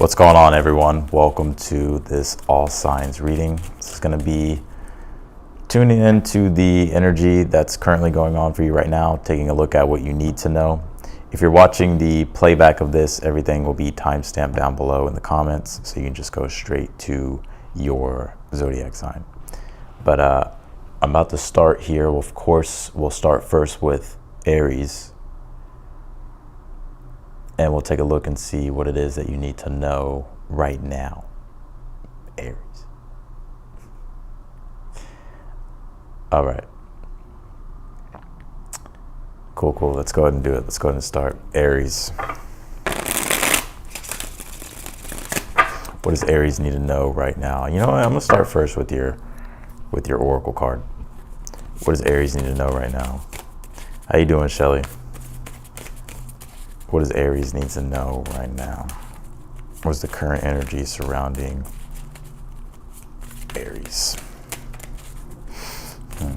What's going on, everyone? Welcome to this all signs reading. This is going to be tuning into the energy that's currently going on for you right now, taking a look at what you need to know. If you're watching the playback of this, everything will be timestamped down below in the comments, so you can just go straight to your zodiac sign. But I'm about to start here. Of course, we'll start first with Aries. And we'll take a look and see what it is that you need to know right now. Aries. All right. Cool. Let's go ahead and do it. Let's go ahead and start. Aries. What does Aries need to know right now? You know what? I'm going to start first with your oracle card. What does Aries need to know right now? How you doing, Shelly? What does Aries need to know right now? What's the current energy surrounding Aries? All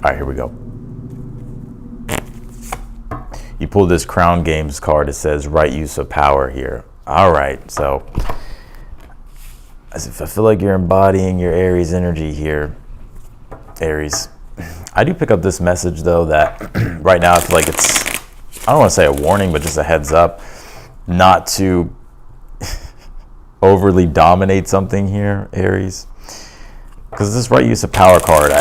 right, here we go. You pulled this Crown Games card. It says right use of power here. All right, so as if I feel like you're embodying your Aries energy here, Aries. I do pick up this message, though, that right now I feel like it's, I don't want to say a warning, but just a heads up, not to overly dominate something here, Aries. Because this right use of power card,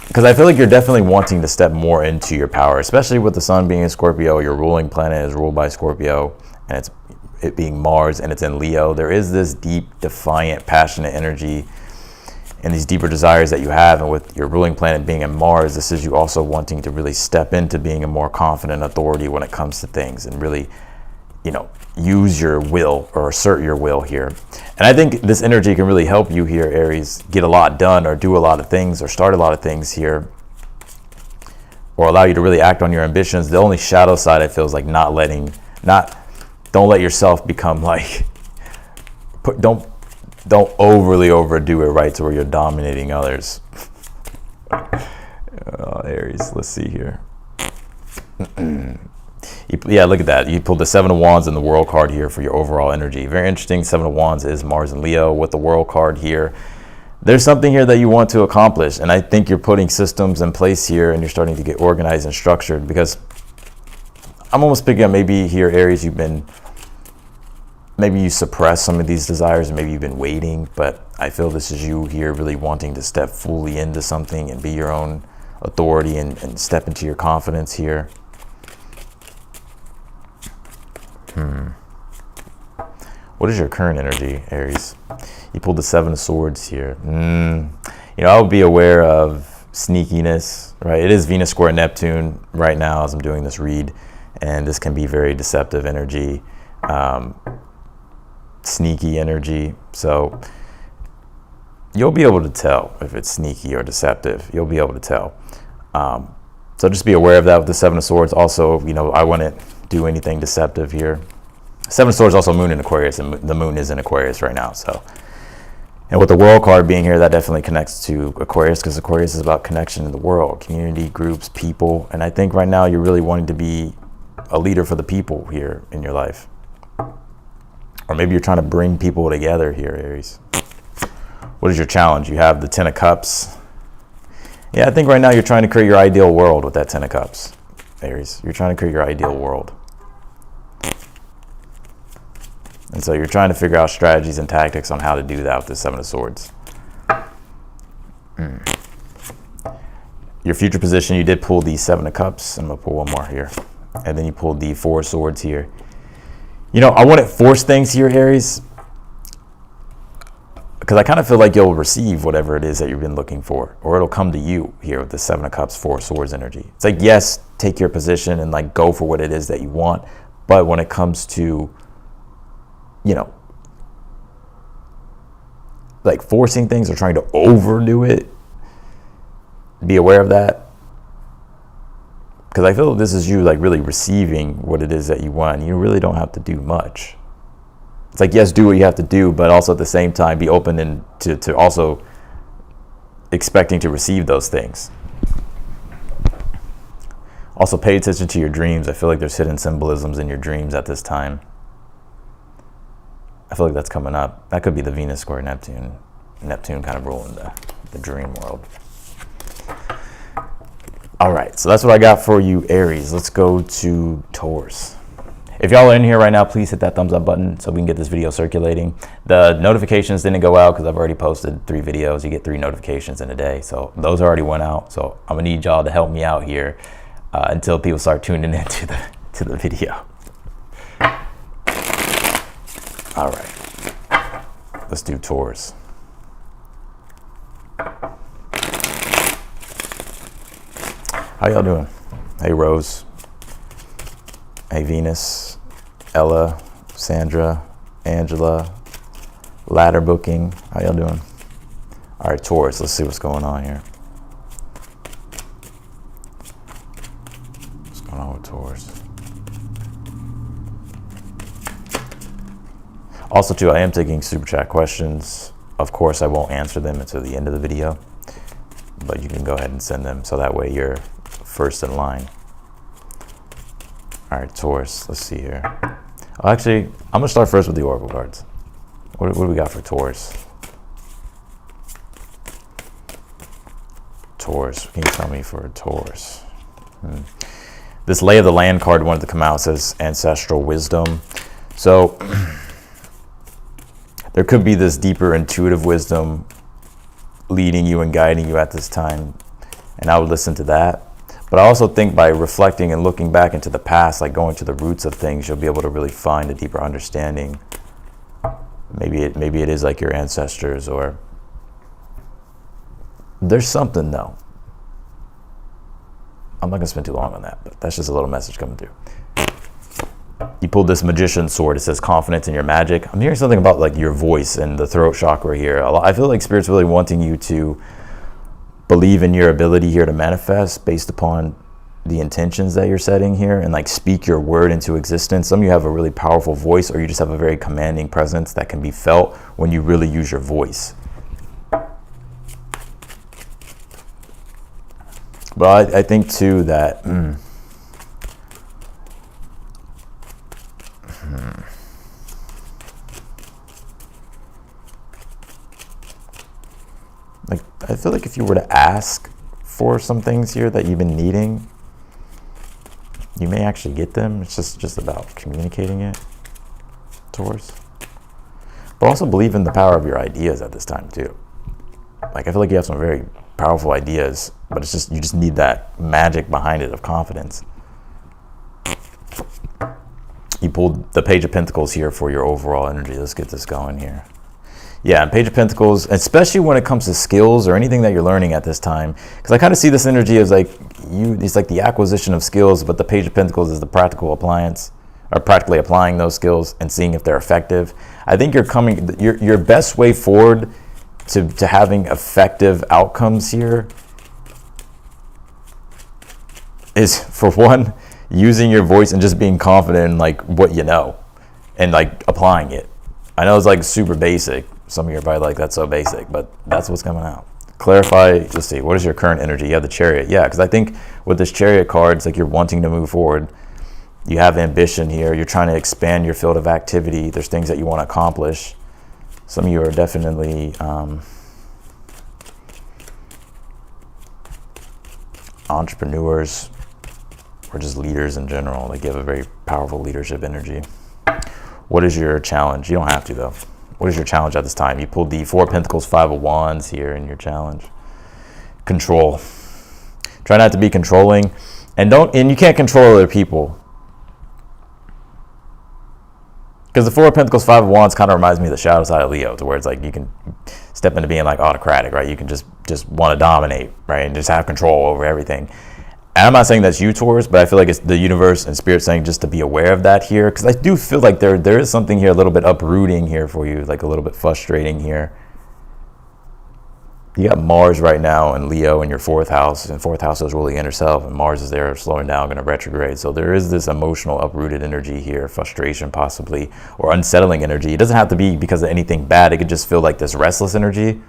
because I feel like you're definitely wanting to step more into your power, especially with the sun being in Scorpio. Your ruling planet is ruled by Scorpio, and it being Mars, and it's in Leo. There is this deep, defiant, passionate energy and these deeper desires that you have, and with your ruling planet being in Mars, this is you also wanting to really step into being a more confident authority when it comes to things, and really, use your will or assert your will here. And I think this energy can really help you here, Aries, get a lot done or do a lot of things or start a lot of things here, or allow you to really act on your ambitions. The only shadow side I feel is like don't let yourself become like, don't overly overdo it, right, to where you're dominating others. Aries, let's see here. Yeah, look at that. You pulled the Seven of Wands and the World card here for your overall energy. Very interesting. Seven of Wands is Mars and Leo. With the World card here, there's something here that you want to accomplish. And I think you're putting systems in place here, and you're starting to get organized and structured, because I'm almost picking up maybe here, Aries, maybe you suppress some of these desires, and maybe you've been waiting, but I feel this is you here really wanting to step fully into something and be your own authority and step into your confidence here. What is your current energy, Aries? You pulled the Seven of Swords here. I would be aware of sneakiness, right? It is Venus square Neptune right now as I'm doing this read, and this can be very deceptive energy. Sneaky energy, so you'll be able to tell if it's sneaky or deceptive. You'll be able to tell, so just be aware of that with the Seven of Swords. Also, I wouldn't do anything deceptive here. Seven of Swords, also Moon in Aquarius, and the Moon is in Aquarius right now. So, and with the World card being here, that definitely connects to Aquarius, because Aquarius is about connection in the world, community, groups, people. And I think right now you're really wanting to be a leader for the people here in your life. Or maybe you're trying to bring people together here, Aries. What is your challenge? You have the Ten of Cups. Yeah, I think right now you're trying to create your ideal world with that Ten of Cups, Aries. You're trying to create your ideal world. And so you're trying to figure out strategies and tactics on how to do that with the Seven of Swords. Your future position, you did pull the Seven of Cups. I'm going to pull one more here. And then you pulled the Four of Swords here. I wouldn't force things here, Aries, because I kind of feel like you'll receive whatever it is that you've been looking for, or it'll come to you here with the Seven of Cups, Four of Swords energy. It's like, yes, take your position and like go for what it is that you want. But when it comes to, like forcing things or trying to overdo it, be aware of that. Because I feel this is you like really receiving what it is that you want. You really don't have to do much. It's like, yes, do what you have to do, but also at the same time be open and to also expecting to receive those things. Also, pay attention to your dreams. I feel like there's hidden symbolisms in your dreams at this time. I feel like that's coming up. That could be the Venus square Neptune. Neptune kind of ruling the dream world. All right, so that's what I got for you, Aries. Let's go to Taurus. If y'all are in here right now, please hit that thumbs up button so we can get this video circulating. The notifications didn't go out because I've already posted 3 videos. You get 3 notifications in a day. So those already went out. So I'm gonna need y'all to help me out here until people start tuning into the video. All right, let's do Taurus. How y'all doing? Hey, Rose. Hey, Venus, Ella, Sandra, Angela, Ladder Booking. How y'all doing? All right, Taurus, let's see what's going on here. What's going on with Taurus? Also, too, I am taking super chat questions. Of course, I won't answer them until the end of the video, but you can go ahead and send them so that way you're first in line. All right, Taurus, let's see here. Oh, actually, I'm gonna start first with the Oracle cards. What do we got for Taurus? Taurus, what can you tell me for Taurus? This Lay of the Land card wanted to come out. It says ancestral wisdom. So there could be this deeper intuitive wisdom leading you and guiding you at this time, and I would listen to that. But I also think by reflecting and looking back into the past, like going to the roots of things, you'll be able to really find a deeper understanding. Maybe it is like your ancestors, or there's something though. I'm not gonna spend too long on that, but that's just a little message coming through. You pulled this Magician's sword. It says confidence in your magic. I'm hearing something about like your voice and the throat chakra here. I feel like Spirit's really wanting you to believe in your ability here to manifest based upon the intentions that you're setting here, and like speak your word into existence. Some of you have a really powerful voice, or you just have a very commanding presence that can be felt when you really use your voice. But I think too that like I feel like if you were to ask for some things here that you've been needing, you may actually get them. It's just about communicating it, Taurus. But also believe in the power of your ideas at this time too. Like I feel like you have some very powerful ideas, but it's just you just need that magic behind it of confidence. You pulled the Page of Pentacles here for your overall energy. Let's get this going here. Yeah, and Page of Pentacles, especially when it comes to skills or anything that you're learning at this time, because I kind of see this energy as like it's like the acquisition of skills, but the Page of Pentacles is the practical appliance, or practically applying those skills and seeing if they're effective. I think your best way forward to having effective outcomes here is, for one, using your voice and just being confident in like what you know and like applying it. I know it's like super basic. Some of you are probably like, that's so basic, but that's what's coming out. Clarify, let's see, what is your current energy? You have the Chariot. Yeah, because I think with this Chariot card, it's like you're wanting to move forward. You have ambition here. You're trying to expand your field of activity. There's things that you want to accomplish. Some of you are definitely entrepreneurs or just leaders in general. Like you have a very powerful leadership energy. What is your challenge? You don't have to though. What is your challenge at this time? You pulled the 4 of Pentacles, 5 of Wands here in your challenge. Control. Try not to be controlling, and you can't control other people. Because the 4 of Pentacles, 5 of Wands kind of reminds me of the shadow side of Leo, to where it's like you can step into being like autocratic, right? You can just want to dominate, right? And just have control over everything. And I'm not saying that's you, Taurus, but I feel like it's the universe and Spirit saying just to be aware of that here. Because I do feel like there is something here a little bit uprooting here for you, like a little bit frustrating here. You got Mars right now in Leo in your 4th house, and 4th house is ruling inner self, and Mars is there slowing down, going to retrograde. So there is this emotional uprooted energy here, frustration possibly, or unsettling energy. It doesn't have to be because of anything bad. It could just feel like this restless energy.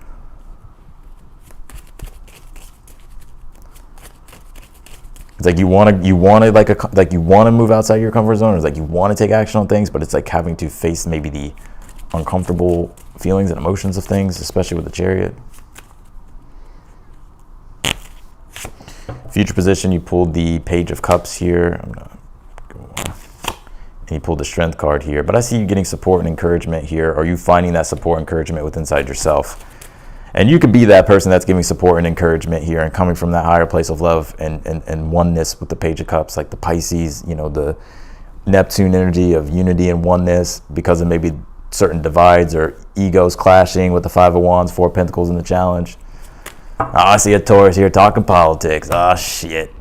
like you want to move outside your comfort zone. It's like you want to take action on things, but it's like having to face maybe the uncomfortable feelings and emotions of things, especially with the Chariot. Future position, you pulled the Page of Cups here. I'm gonna go on. And you pulled the Strength card here. But I see you getting support and encouragement here. Are you finding that support and encouragement within inside yourself? And you could be that person that's giving support and encouragement here and coming from that higher place of love and oneness with the Page of Cups, like the Pisces, you know, the Neptune energy of unity and oneness because of maybe certain divides or egos clashing with the Five of Wands, Four of Pentacles in the Challenge. Oh, I see a Taurus here talking politics. Oh, shit.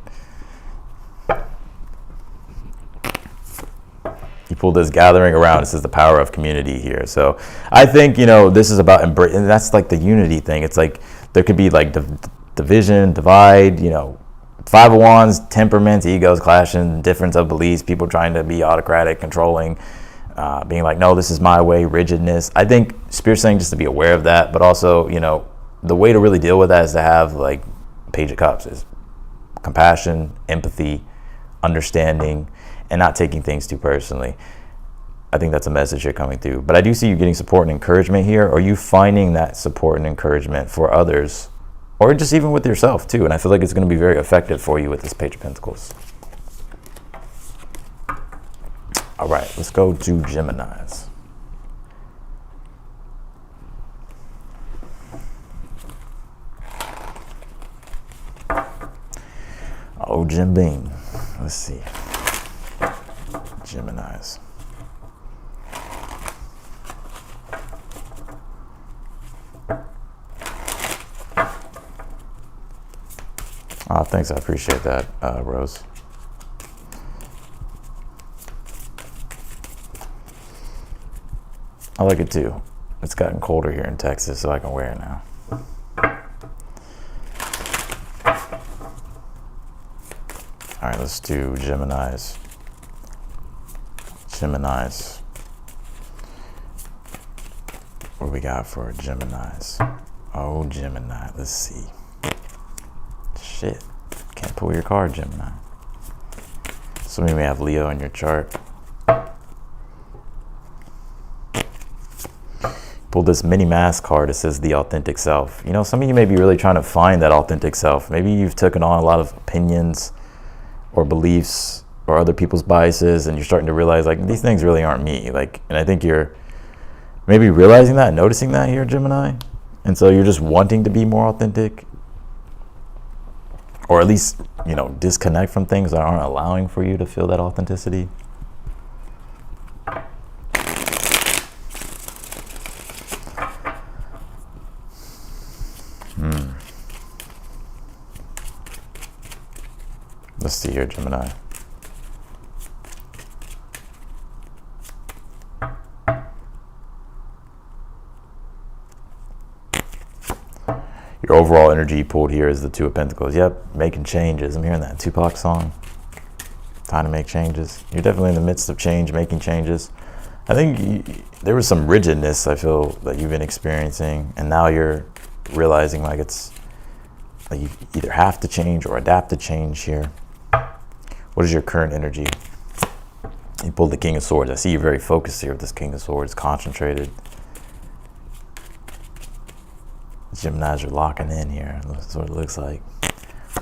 You pulled this Gathering Around. This is the power of community here. So I think, you know, this is about embracing, and that's like the unity thing. It's like there could be like division, divide, you know, Five of Wands, temperaments, egos clashing, difference of beliefs, people trying to be autocratic, controlling, being like, no, this is my way, rigidness. I think Spirit's saying just to be aware of that, but also, you know, the way to really deal with that is to have like Page of Cups is compassion, empathy, understanding, and not taking things too personally. I think that's a message here coming through. But I do see you getting support and encouragement here. Are you finding that support and encouragement for others, or just even with yourself too? And I feel like it's going to be very effective for you with this Page of Pentacles. All right, let's go to Geminis. Oh, Jim Beam. Let's see. Geminis. Oh, thanks. I appreciate that, Rose. I like it too. It's gotten colder here in Texas, so I can wear it now. All right, let's do Geminis. Geminis. What do we got for Geminis? Oh, Gemini. Let's see. Shit. Can't pull your card, Gemini. Some of you may have Leo in your chart. Pull this mini mask card. It says the authentic self. You know, some of you may be really trying to find that authentic self. Maybe you've taken on a lot of opinions or beliefs or other people's biases, and you're starting to realize like these things really aren't me. Like, and I think you're maybe realizing that, noticing that here, Gemini. And so you're just wanting to be more authentic, or at least, you know, disconnect from things that aren't allowing for you to feel that authenticity. Let's see here, Gemini. Your overall energy pulled here is the Two of Pentacles. Yep, making changes. I'm hearing that Tupac song. Time to make changes. You're definitely in the midst of change, making changes. I think there was some rigidness I feel that you've been experiencing, and now you're realizing like it's like you either have to change or adapt to change here. What is your current energy? You pulled the King of Swords. I see you're very focused here with this King of Swords, concentrated. Geminis are locking in here. That's what it looks like.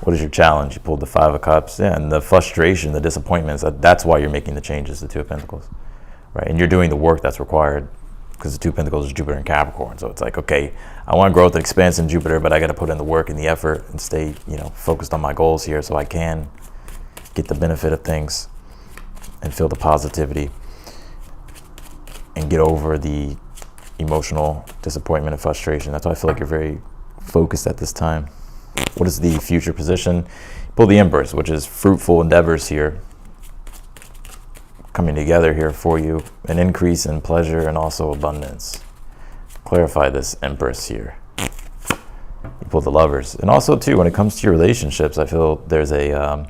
What is your challenge? You pulled the Five of Cups. Yeah, and the frustration, the disappointments, that's why you're making the changes, the Two of Pentacles. Right? And you're doing the work that's required because the Two of Pentacles is Jupiter and Capricorn. So it's like, okay, I want growth and expansion in Jupiter, but I got to put in the work and the effort and stay, you know, focused on my goals here so I can get the benefit of things and feel the positivity and get over the emotional disappointment and frustration. That's why I feel like you're very focused at this time. What is the future position? Pull the Empress, which is fruitful endeavors here coming together here for you, an increase in pleasure and also abundance. Clarify this Empress here. You pull the Lovers. And also too, when it comes to your relationships, I feel there's a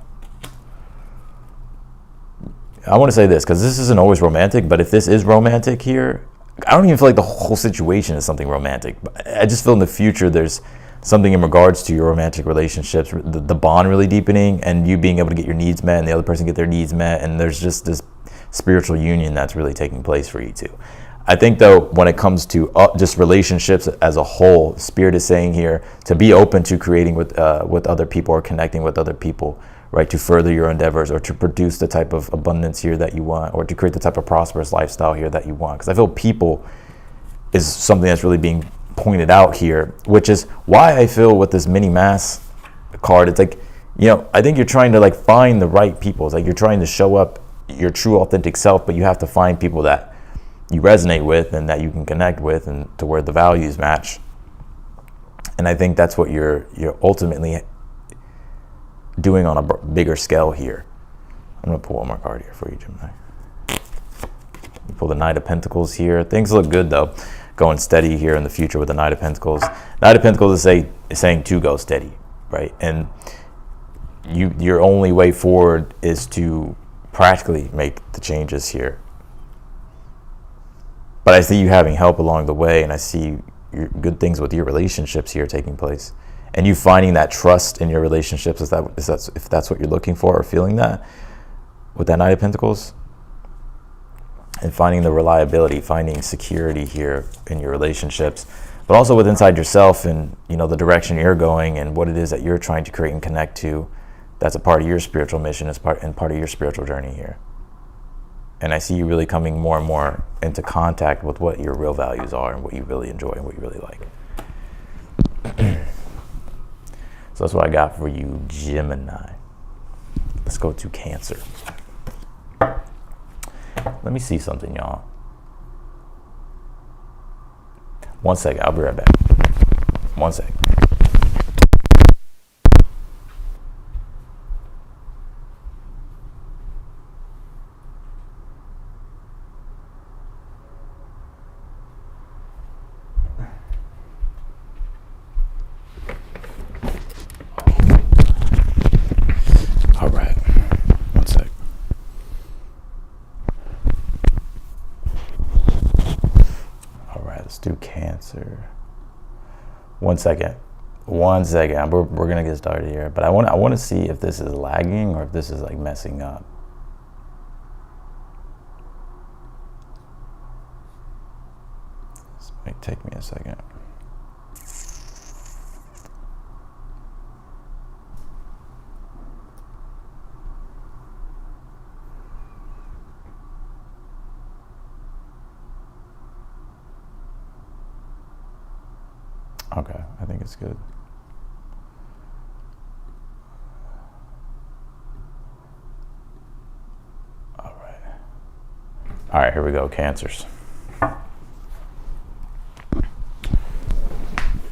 I want to say this because this isn't always romantic, but if this is romantic here, I don't even feel like the whole situation is something romantic. I just feel in the future there's something in regards to your romantic relationships, the bond really deepening, and you being able to get your needs met and the other person get their needs met, and there's just this spiritual union that's really taking place for you two. I think though, when it comes to just relationships as a whole, Spirit is saying here to be open to creating with other people or connecting with other people, right? To further your endeavors or to produce the type of abundance here that you want, or to create the type of prosperous lifestyle here that you want. Because I feel people is something that's really being pointed out here, which is why I feel with this mini mass card, it's like, you know, I think you're trying to like find the right people. It's like you're trying to show up your true authentic self, but you have to find people that you resonate with and that you can connect with, and to where the values match. And I think that's what you're ultimately doing on a bigger scale here. I'm gonna pull one more card here for you, Gemini. You pull the Knight of Pentacles here. Things look good though, going steady here in the future with the Knight of Pentacles. Knight of Pentacles is saying to go steady, right? And your only way forward is to practically make the changes here. But I see you having help along the way, and I see good things with your relationships here taking place, and you finding that trust in your relationships. If that's what you're looking for or feeling that with that Knight of Pentacles, and finding the reliability, finding security here in your relationships, but also with inside yourself, and you know the direction you're going and what it is that you're trying to create and connect to. That's a part of your spiritual mission, is part of your spiritual journey here. And I see you really coming more and more into contact with what your real values are and what you really enjoy and what you really like. So that's what I got for you, Gemini. Let's go to Cancer. Let me see something, y'all. One second, I'll be right back. One second. Do Cancer. One second. We're gonna get started here, but I want to see if this is lagging or if this is like messing up. This might take me a second. Okay, I think it's good. All right, here we go, Cancers.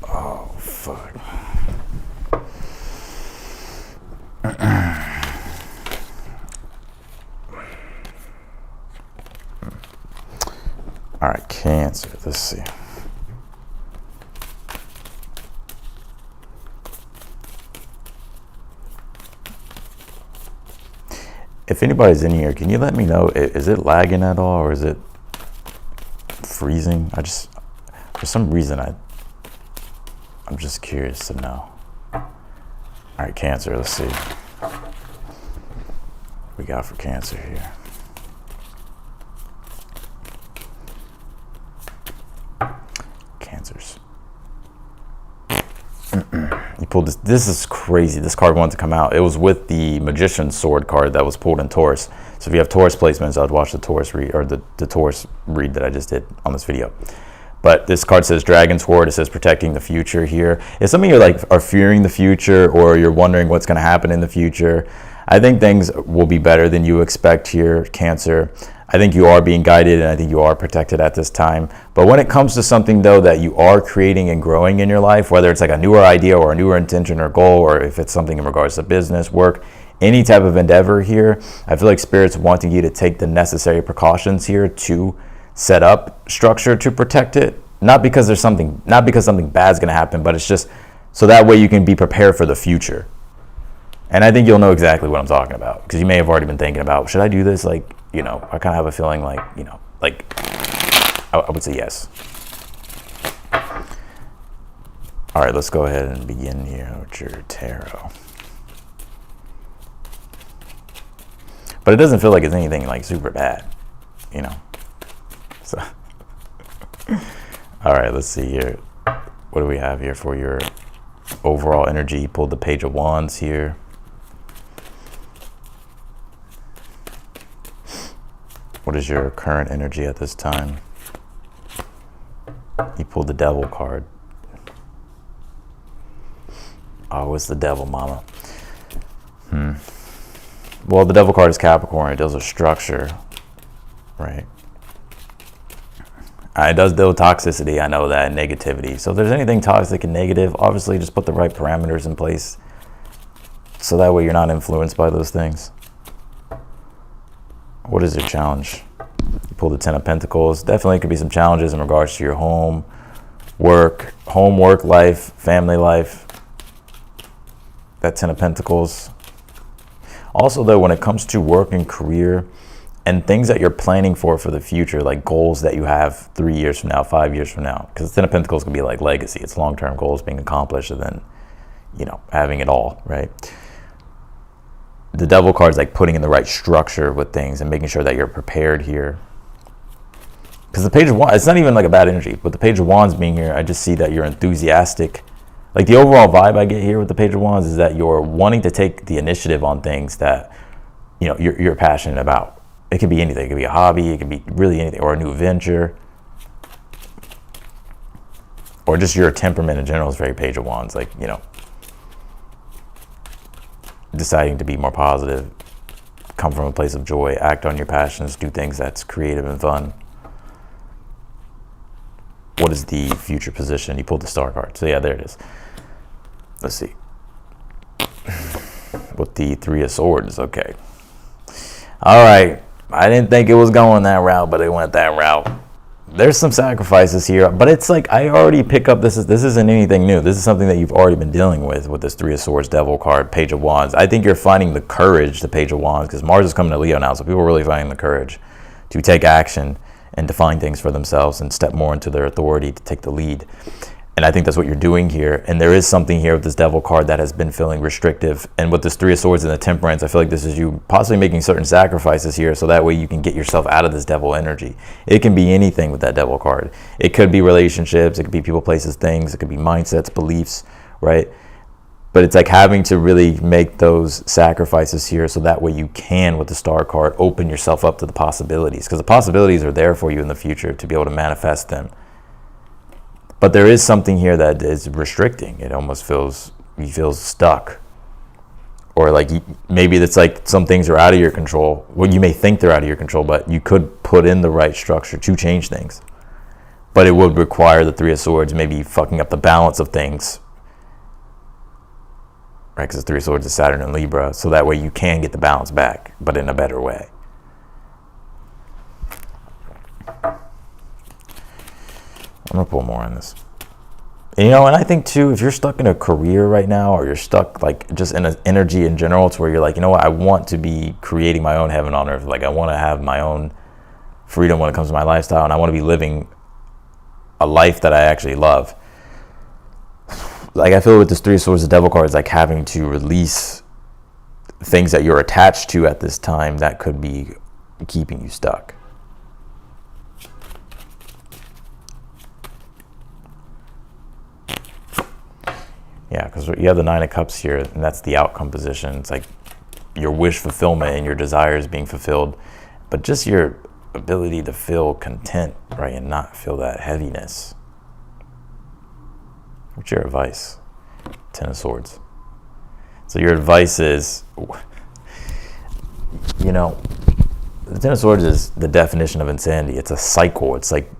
Oh, fuck. All right, Cancer, let's see. If anybody's in here, can you let me know, is it lagging at all or is it freezing? For some reason, I'm just curious to know. All right, Cancer, let's see what we got for Cancer here. Cancers. You pulled this. This is crazy. This card wanted to come out. It was with the Magician's Sword card that was pulled in Taurus. So if you have Taurus placements, I'd watch the Taurus read, or the Taurus read that I just did on this video. But this card says Dragon's Sword. It says protecting the future here. If some of you are fearing the future, or you're wondering what's going to happen in the future, I think things will be better than you expect here, Cancer. I think you are being guided, and I think you are protected at this time. But when it comes to something, though, that you are creating and growing in your life, whether it's like a newer idea or a newer intention or goal, or if it's something in regards to business, work, any type of endeavor here, I feel like Spirit's wanting you to take the necessary precautions here to set up structure to protect it. Not because something bad's going to happen, but it's just so that way you can be prepared for the future. And I think you'll know exactly what I'm talking about, because you may have already been thinking about, should I do this? I kind of have a feeling I would say yes. All right, let's go ahead and begin here with your tarot. But it doesn't feel like it's anything like super bad, you know. So, all right, let's see here. What do we have here for your overall energy? You pulled the Page of Wands here. What is your current energy at this time? You pulled the Devil card. Oh, it's the Devil, mama. Well, the Devil card is Capricorn. It deals with structure, right? It does deal with toxicity. I know that, and negativity. So if there's anything toxic and negative, obviously just put the right parameters in place so that way you're not influenced by those things. What is your challenge? You pull the Ten of Pentacles. Definitely could be some challenges in regards to your home, work, life, family life. That Ten of Pentacles. Also, though, when it comes to work and career and things that you're planning for the future, like goals that you have 3 years from now, 5 years from now, because Ten of Pentacles can be like legacy. It's long-term goals being accomplished and then, you know, having it all, right? The Devil card is like putting in the right structure with things and making sure that you're prepared here. Because the Page of Wands, it's not even like a bad energy, but the Page of Wands being here, I just see that you're enthusiastic. Like the overall vibe I get here with the Page of Wands is that you're wanting to take the initiative on things that, you know, you're passionate about. It could be anything. It could be a hobby. It could be really anything, or a new venture, or just your temperament in general is very Page of Wands. Like, you know, deciding to be more positive, come from a place of joy, act on your passions, do things that's creative and fun. What is the future position? You pulled the Star card. So yeah, there it is. Let's see. With the Three of Swords, okay. All right. I didn't think it was going that route, but it went that route. There's some sacrifices here, but it's like I already pick up this isn't anything new. This is something that you've already been dealing with this Three of Swords, Devil card, Page of Wands. I think you're finding the courage, the Page of Wands, because Mars is coming to Leo now, so people are really finding the courage to take action and define things for themselves and step more into their authority to take the lead. And I think that's what you're doing here. And there is something here with this Devil card that has been feeling restrictive. And with this Three of Swords and the Temperance, I feel like this is you possibly making certain sacrifices here so that way you can get yourself out of this Devil energy. It can be anything with that Devil card. It could be relationships, it could be people, places, things, it could be mindsets, beliefs, right? But it's like having to really make those sacrifices here so that way you can, with the Star card, open yourself up to the possibilities. Because the possibilities are there for you in the future to be able to manifest them. But there is something here that is restricting. It almost feels, you feel stuck. Or like maybe it's like some things are out of your control. Well, you may think they're out of your control, but you could put in the right structure to change things. But it would require the Three of Swords maybe fucking up the balance of things. Right, because the Three of Swords is Saturn and Libra, so that way you can get the balance back, but in a better way. I'm gonna pull more on this. You know, and I think too, if you're stuck in a career right now, or you're stuck like just in an energy in general, to where you're like, you know what, I want to be creating my own heaven on earth. Like I want to have my own freedom when it comes to my lifestyle, and I want to be living a life that I actually love. Like I feel with this Three of Swords, the Devil card is like having to release things that you're attached to at this time that could be keeping you stuck. Yeah, because you have the Nine of Cups here, and that's the outcome position. It's like your wish fulfillment and your desires being fulfilled, but just your ability to feel content, right, and not feel that heaviness. What's your advice? Ten of Swords. So your advice is, you know, the Ten of Swords is the definition of insanity. It's a cycle. It's like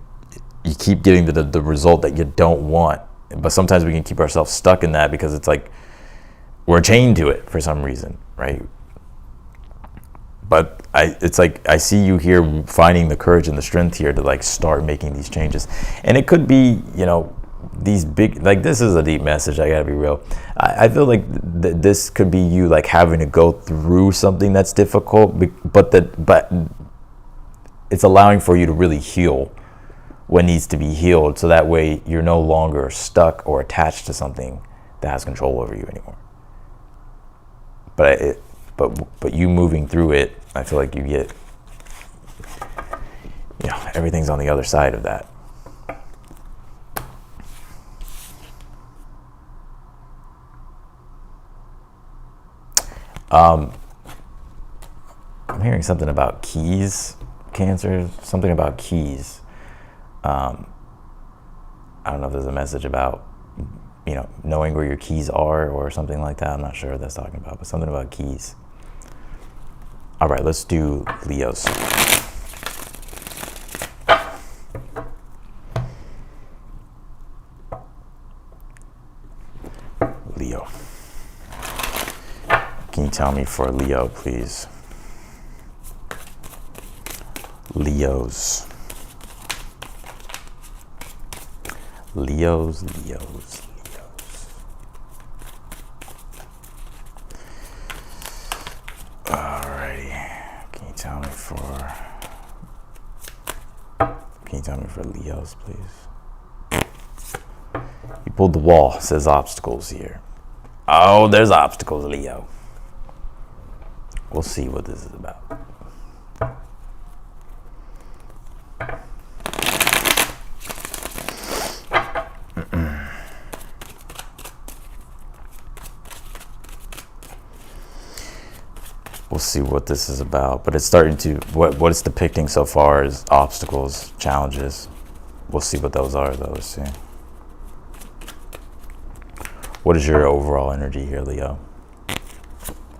you keep getting the result that you don't want. But sometimes we can keep ourselves stuck in that because it's like we're chained to it for some reason, right? But it's like I see you here finding the courage and the strength here to like start making these changes. And it could be, you know, these big, like this is a deep message, I gotta be real. I feel like this could be you like having to go through something that's difficult, but it's allowing for you to really heal what needs to be healed, so that way you're no longer stuck or attached to something that has control over you anymore. But you moving through it, I feel like you get, everything's on the other side of that. I'm hearing something about keys, Cancer, something about keys. I don't know if there's a message about, knowing where your keys are or something like that. I'm not sure what that's talking about, but something about keys. All right, let's do Leos. Leo. Can you tell me for Leo, please? Leos. Alrighty. Can you tell me for Leos, please? You pulled the wall. It says obstacles here. Oh, there's obstacles, Leo. We'll see what this is about. We'll see what this is about, but it's starting to, what it's depicting so far is obstacles, challenges. We'll see what those are, though. Let's see. What is your overall energy here, Leo?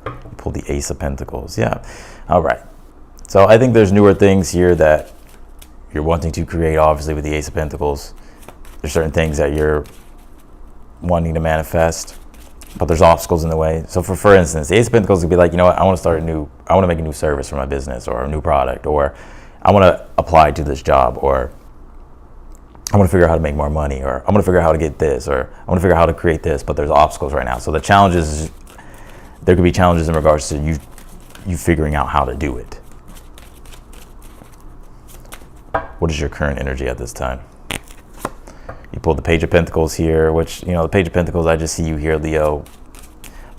You pulled the Ace of Pentacles. Yeah. All right. So I think there's newer things here that you're wanting to create, obviously, with the Ace of Pentacles. There's certain things that you're wanting to manifest, but there's obstacles in the way. So for instance, the Ace of Pentacles could be like, I want to make a new service for my business, or a new product, or I want to apply to this job, or I want to figure out how to make more money, or I want to figure out how to get this, or I want to figure out how to create this, but there's obstacles right now. So the challenges, there could be challenges in regards to you figuring out how to do it. What is your current energy at this time? You pulled the Page of Pentacles here, which, the Page of Pentacles, I just see you here, Leo,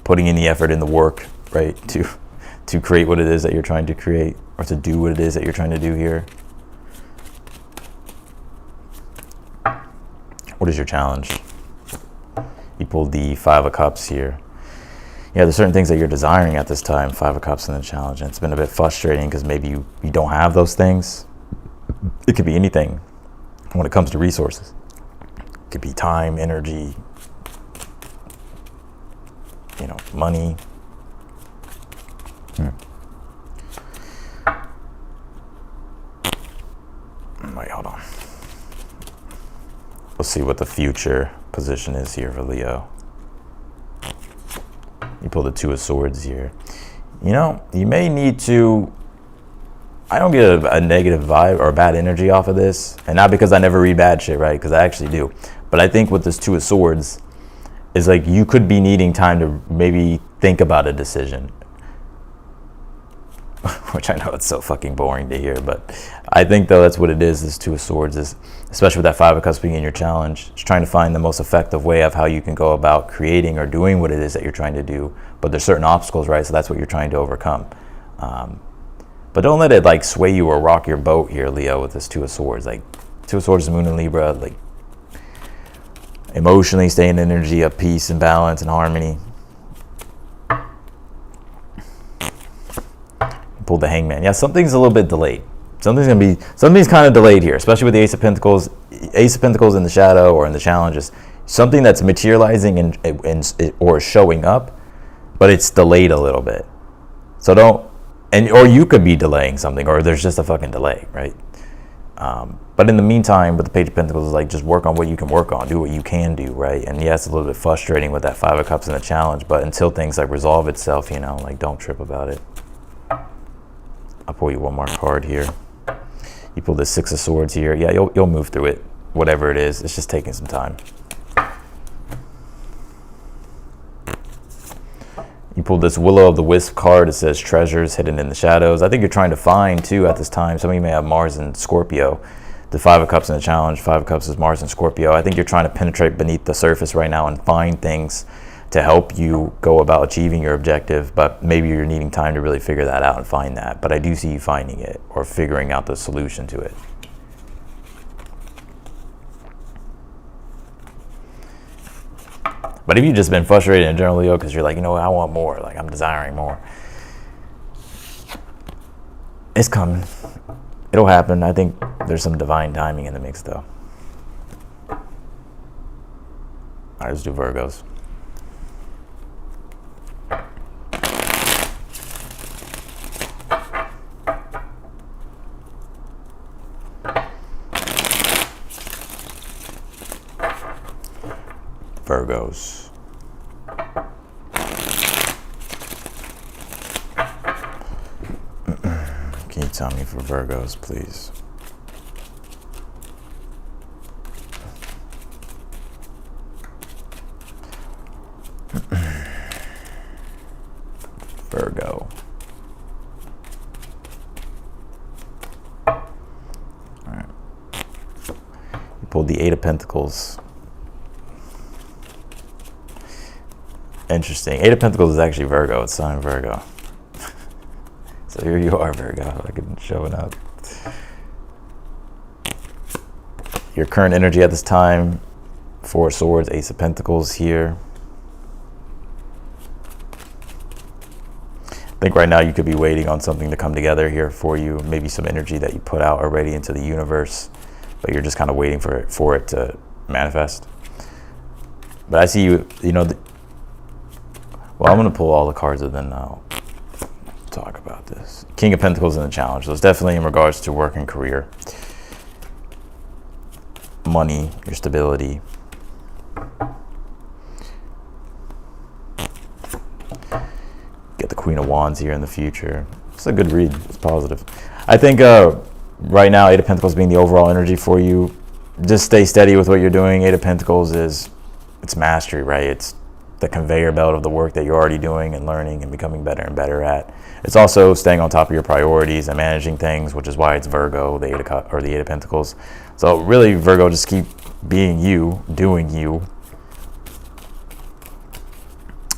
putting in the effort and the work, right, to create what it is that you're trying to create, or to do what it is that you're trying to do here. What is your challenge? You pulled the Five of Cups here. Yeah, there's certain things that you're desiring at this time, Five of Cups in the challenge, and it's been a bit frustrating because maybe you don't have those things. It could be anything when it comes to resources. It could be time, energy, money. Wait, hold on. We'll see what the future position is here for Leo. You pull the Two of Swords here. You may need to, I don't get a negative vibe or a bad energy off of this. And not because I never read bad shit, right? Because I actually do. But I think with this Two of Swords, is like you could be needing time to maybe think about a decision. Which I know it's so fucking boring to hear, but I think though that's what it is. This Two of Swords is, especially with that Five of Cups being in your challenge, it's trying to find the most effective way of how you can go about creating or doing what it is that you're trying to do. But there's certain obstacles, right? So that's what you're trying to overcome. But don't let it sway you or rock your boat here, Leo, with this Two of Swords. Two of Swords is Moon and Libra, emotionally staying in energy of peace and balance and harmony. Pulled the Hangman. Yeah, something's a little bit delayed. Something's kind of delayed here, especially with the Ace of Pentacles. Ace of Pentacles in the shadow or in the challenges. Something that's materializing and or showing up, but it's delayed a little bit. So or you could be delaying something, or there's just a fucking delay, right? But in the meantime, with the Page of Pentacles, just work on what you can work on, do what you can do, right? And yeah, it's a little bit frustrating with that Five of Cups in the challenge, but until things resolve itself, don't trip about it. I'll pull you one more card here. You pull the Six of Swords here. Yeah, you'll move through it, whatever it is. It's just taking some time. You pulled this Willow of the Wisp card. It says treasures hidden in the shadows. I think you're trying to find too at this time. Some of you may have Mars and Scorpio. The Five of Cups in the challenge. Five of Cups is Mars and Scorpio. I think you're trying to penetrate beneath the surface right now and find things to help you go about achieving your objective, but maybe you're needing time to really figure that out and find that. But I do see you finding it or figuring out the solution to it. But if you've just been frustrated in general, Leo, because you're like, you know what, I want more, like I'm desiring more, it's coming. It'll happen. I think there's some divine timing in the mix, though. All right, let's do Virgos. Virgos. Can you tell me for Virgos, please? Virgo. All right. You pulled the Eight of Pentacles. Interesting. Eight of Pentacles is actually Virgo. It's sign Virgo. So here you are, Virgo. I can show it up. Your current energy at this time, Four of Swords, Ace of Pentacles here. I think right now you could be waiting on something to come together here for you. Maybe some energy that you put out already into the universe, but you're just kind of waiting for it to manifest. But I see you, well, I'm going to pull all the cards and then I'll talk about this. King of Pentacles in the challenge. So it's definitely in regards to work and career. Money, your stability. Get the Queen of Wands here in the future. It's a good read. It's positive. I think right now, Eight of Pentacles being the overall energy for you, just stay steady with what you're doing. Eight of Pentacles it's mastery, right? It's the conveyor belt of the work that you're already doing and learning and becoming better and better at. It's also staying on top of your priorities and managing things, which is why it's Virgo, the Eight of Pentacles. So really, Virgo, just keep being you, doing you.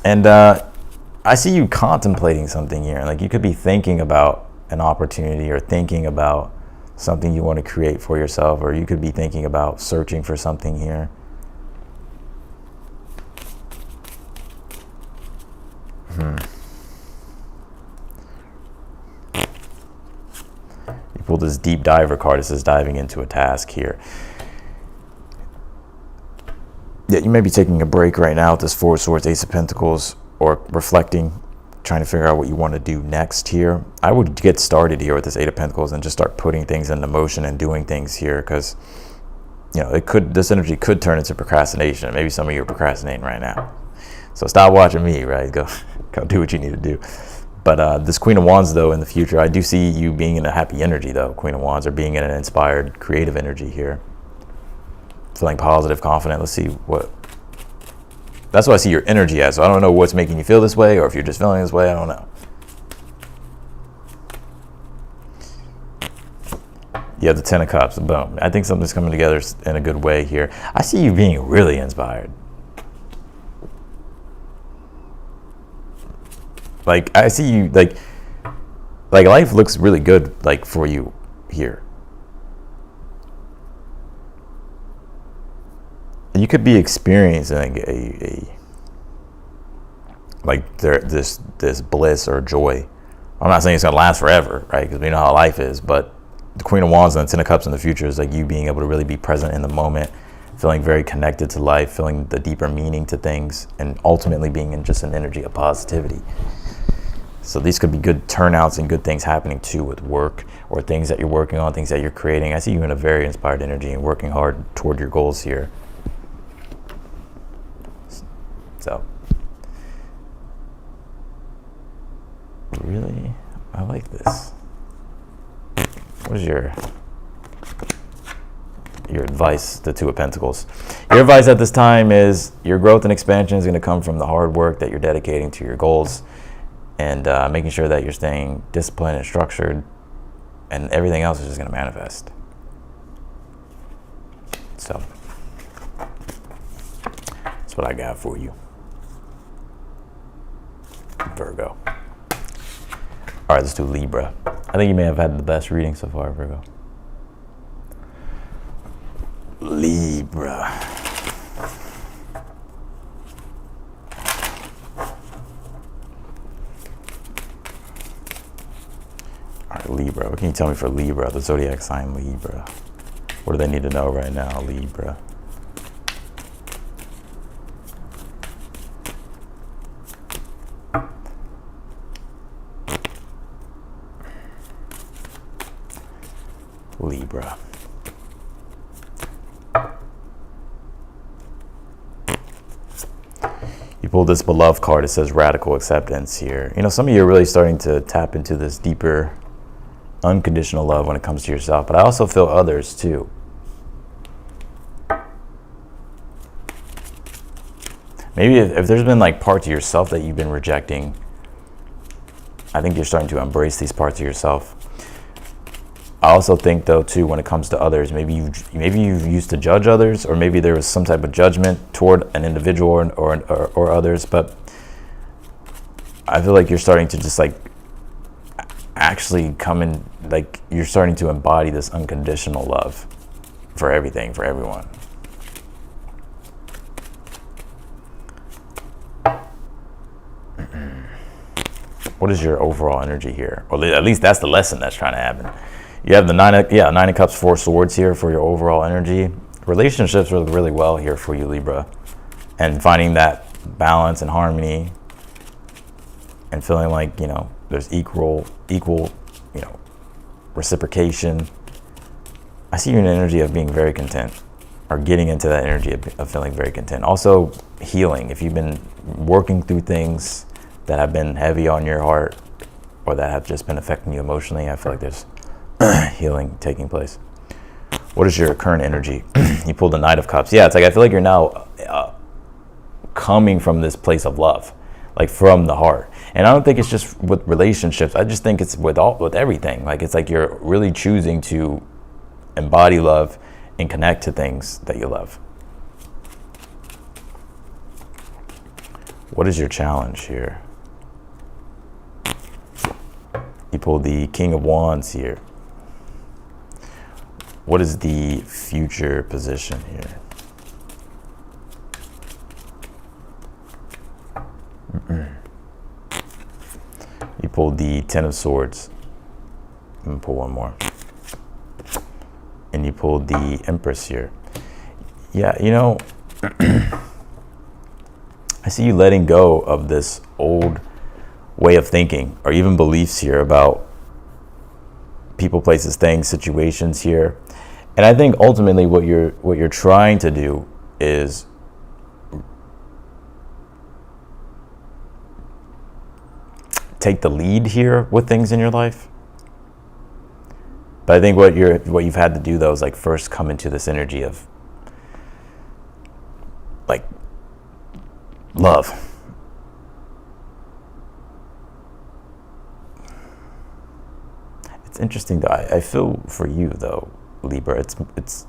And I see you contemplating something here. Like you could be thinking about an opportunity or thinking about something you want to create for yourself, or you could be thinking about searching for something here. You pulled this deep diver card. It says diving into a task here. Yeah, you may be taking a break right now with this Four of Swords, Ace of Pentacles, or reflecting, trying to figure out what you want to do next here. I would get started here with this Eight of Pentacles and just start putting things into motion and doing things here, because this energy could turn into procrastination. Maybe some of you are procrastinating right now. So stop watching me, right? Go do what you need to do. But this Queen of Wands, though, in the future, I do see you being in a happy energy, though. Queen of Wands, or being in an inspired, creative energy here. Feeling positive, confident. Let's see what... That's what I see your energy as. So I don't know what's making you feel this way, or if you're just feeling this way. I don't know. You have the Ten of Cups. Boom. I think something's coming together in a good way here. I see you being really inspired. Like, I see you, like life looks really good, like, for you here. And you could be experiencing this bliss or joy. I'm not saying it's gonna last forever, right? Because we know how life is. But the Queen of Wands and the Ten of Cups in the future is like you being able to really be present in the moment, feeling very connected to life, feeling the deeper meaning to things, and ultimately being in just an energy of positivity. So these could be good turnouts and good things happening too with work or things that you're working on, things that you're creating. I see you in a very inspired energy and working hard toward your goals here. So, really, I like this. What is your advice, the Two of Pentacles? Your advice at this time is your growth and expansion is going to come from the hard work that you're dedicating to your goals, and making sure that you're staying disciplined and structured, and everything else is just going to manifest. So that's what I got for you, Virgo. All right, let's do Libra. I think you may have had the best reading so far, Virgo. Libra. All right, Libra. What can you tell me for Libra, the zodiac sign Libra? What do they need to know right now, Libra? Libra. You pulled this beloved card. It says radical acceptance here. You know, some of you are really starting to tap into this deeper unconditional love when it comes to yourself, but I also feel others too. Maybe if there's been like parts of yourself that you've been rejecting, I think you're starting to embrace these parts of yourself. I also think though too, when it comes to others, maybe you used to judge others, or maybe there was some type of judgment toward an individual or others, but I feel like you're starting to just like actually come in, like you're starting to embody this unconditional love for everything, for everyone. What is your overall energy here? Or at least that's the lesson that's trying to happen. You have the Nine of Cups, 4 Swords here for your overall energy. Relationships are really well here for you, Libra. And finding that balance and harmony and feeling like, you know, there's equal, you know, reciprocation. I see you in an energy of being very content, or getting into that energy of feeling very content. Also healing. If you've been working through things that have been heavy on your heart or that have just been affecting you emotionally, I feel like there's healing taking place. What is your current energy? You pulled the Knight of Cups. Yeah, it's like I feel like you're now coming from this place of love, like from the heart. And I don't think it's just with relationships. I just think it's with everything. Like it's like you're really choosing to embody love and connect to things that you love. What is your challenge here? You pulled the King of Wands here. What is the future position here? You pulled the Ten of Swords. I'm gonna pull one more. And you pulled the Empress here. Yeah, you know, I see you letting go of this old way of thinking, or even beliefs here about people, places, things, situations here. And I think ultimately what you're trying to do is take the lead here with things in your life. But I think what you've had to do though is like first come into this energy of like love. It's interesting though. I feel for you though, Libra. It's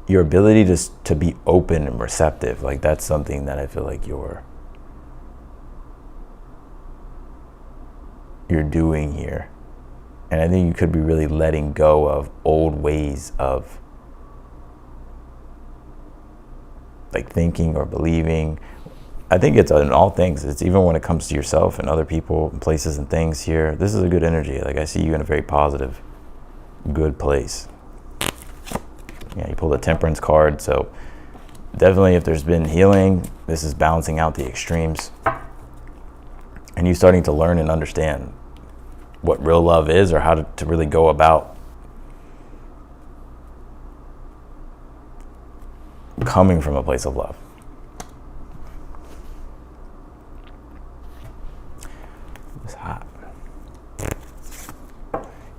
your ability to be open and receptive. Like that's something that I feel like you're doing here. And I think you could be really letting go of old ways of like thinking or believing. I think it's in all things. It's even when it comes to yourself and other people and places and things here. This is a good energy. Like I see you in a very positive, good place. Yeah, you pulled a Temperance card. So definitely if there's been healing, this is balancing out the extremes. And you starting to learn and understand what real love is, or how to really go about coming from a place of love. It's hot.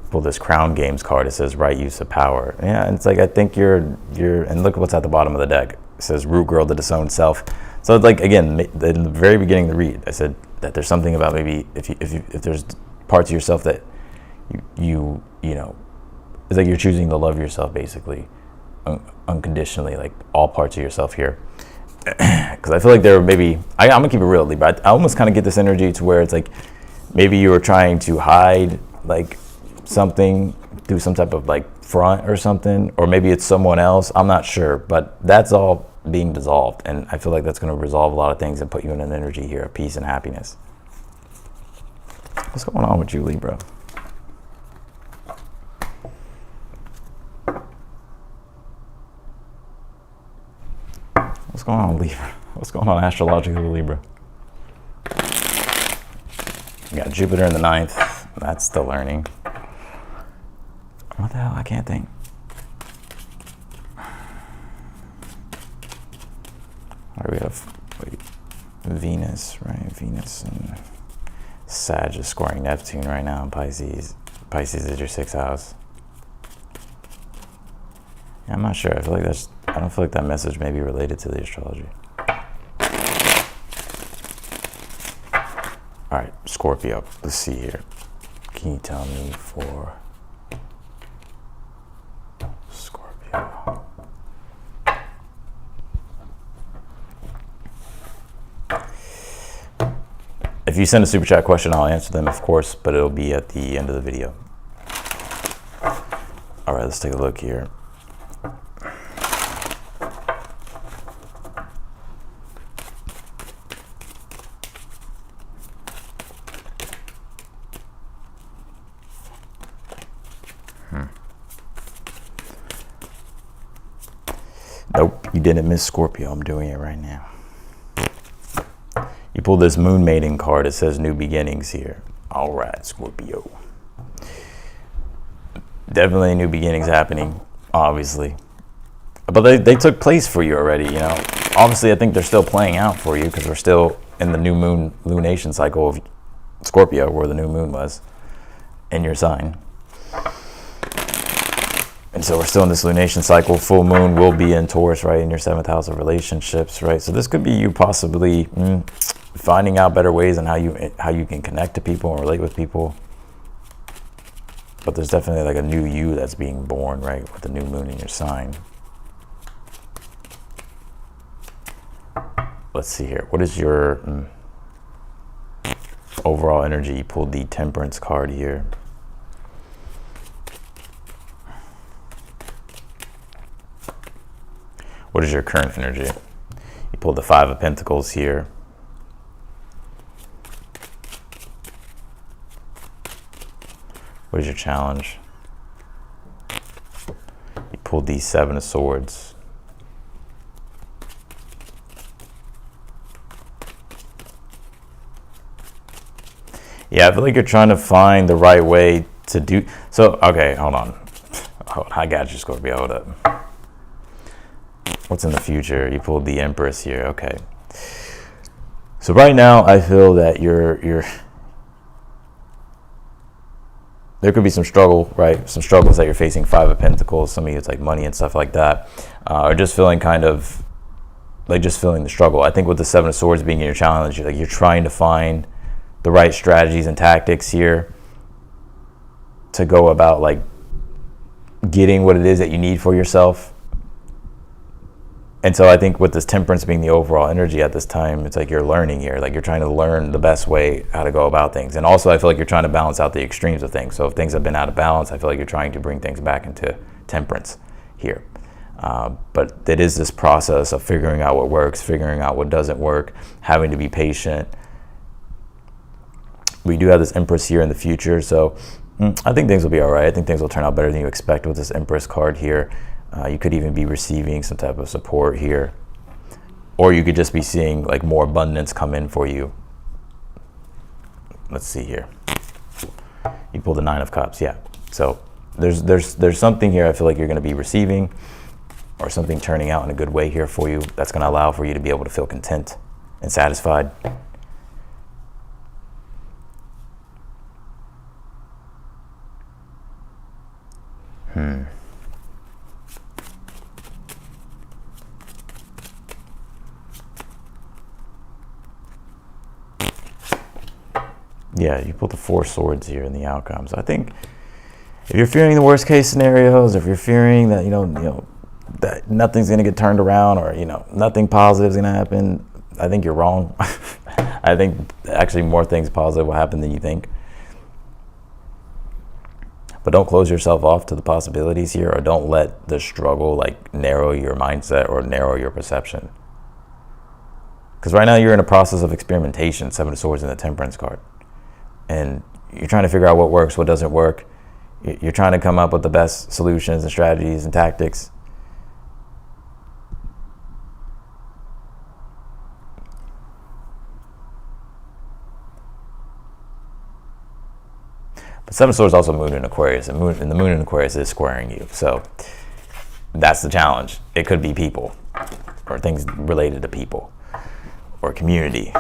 Pull this Crown Games card. It says right use of power. Yeah, and it's like I think you're and look what's at the bottom of the deck. It says root girl to disown self. So it's like again, in the very beginning of the read, I said that there's something about maybe if there's parts of yourself that you know, it's like you're choosing to love yourself basically, unconditionally, like all parts of yourself here. Because I feel like there were maybe, I'm gonna keep it real, Libra. I almost kind of get this energy to where it's like maybe you were trying to hide like something through some type of like front or something, or maybe it's someone else. I'm not sure, but that's all being dissolved, and I feel like that's going to resolve a lot of things and put you in an energy here of peace and happiness. What's going on with you, Libra? What's going on, Libra? What's going on astrologically, Libra? You got Jupiter in the 9th. That's the learning. What the hell? I can't think. All right, we have Venus, right? Venus and Sag is squaring Neptune right now in Pisces. Pisces is your 6th house. Yeah, I'm not sure. I don't feel like that message may be related to the astrology. All right, Scorpio. Let's see here. Can you tell me for Scorpio? If you send a super chat question, I'll answer them, of course, but it'll be at the end of the video. All right, let's take a look here. Nope, you didn't miss Scorpio. I'm doing it right now. You pulled this moon mating card. It says new beginnings here. All right, Scorpio. Definitely new beginnings happening, obviously. But they took place for you already, you know. Obviously, I think they're still playing out for you because we're still in the new moon lunation cycle of Scorpio, where the new moon was in your sign. And so we're still in this lunation cycle. Full moon will be in Taurus, right, in your 7th house of relationships, right? So this could be you possibly finding out better ways on how you can connect to people and relate with people. But there's definitely like a new you that's being born, right, with the new moon in your sign. Let's see here. What is your overall energy? You pulled the Temperance card here. What is your current energy? You pulled the 5 of Pentacles here. What is your challenge? You pulled the 7 of Swords. Yeah, I feel like you're trying to find the right way to do. So, okay, hold on. I got you, Scorpio. Hold up. What's in the future? You pulled the Empress here. Okay. So right now, I feel that there could be some struggle, right? Some struggles that you're facing. 5 of Pentacles. Some of you, it's like money and stuff like that. Or just feeling kind of like just feeling the struggle. I think with the 7 of Swords being your challenge, you're trying to find the right strategies and tactics here to go about like getting what it is that you need for yourself. And so I think with this Temperance being the overall energy at this time, it's like you're learning here. Like you're trying to learn the best way how to go about things. And also I feel like you're trying to balance out the extremes of things. So if things have been out of balance, I feel like you're trying to bring things back into temperance here. But it is this process of figuring out what works, figuring out what doesn't work, having to be patient. We do have this Empress here in the future. So I think things will be all right. I think things will turn out better than you expect with this Empress card here. You could even be receiving some type of support here, or you could just be seeing like more abundance come in for you. Let's see here. You pulled the 9 of Cups, yeah. So there's something here I feel like you're going to be receiving, or something turning out in a good way here for you that's going to allow for you to be able to feel content and satisfied. Yeah, you pulled the 4 Swords here in the outcomes. I think if you're fearing the worst case scenarios, if you're fearing that, you know, that nothing's going to get turned around, or, you know, nothing positive is going to happen, I think you're wrong. I think actually more things positive will happen than you think. But don't close yourself off to the possibilities here, or don't let the struggle like narrow your mindset or narrow your perception. Because right now you're in a process of experimentation, Seven of Swords and the Temperance card. And you're trying to figure out what works, what doesn't work. You're trying to come up with the best solutions and strategies and tactics. But Seven of Swords also Moon in Aquarius, and the Moon in Aquarius is squaring you. So that's the challenge. It could be people, or things related to people, or community.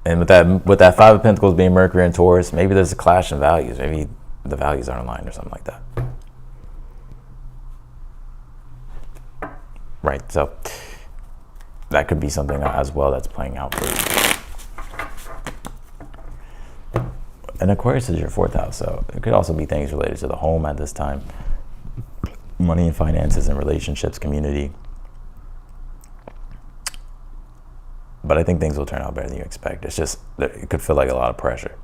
And with that Five of Pentacles being Mercury and Taurus, maybe there's a clash in values. Maybe the values aren't aligned or something like that. Right, so that could be something as well that's playing out for you. And Aquarius is your 4th house, so it could also be things related to the home at this time. Money and finances and relationships, community. But I think things will turn out better than you expect. It's just, it could feel like a lot of pressure.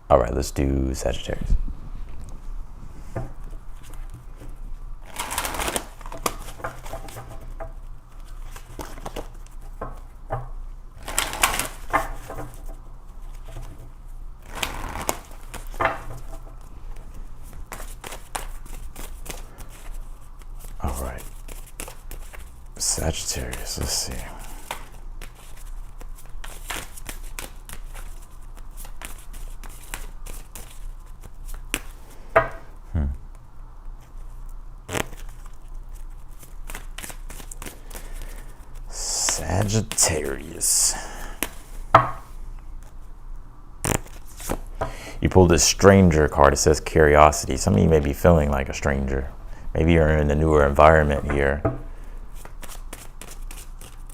All right, let's do Sagittarius. All right, Sagittarius, let's see. Sagittarius. You pulled this stranger card. It says curiosity. Some of you may be feeling like a stranger. Maybe you're in a newer environment here.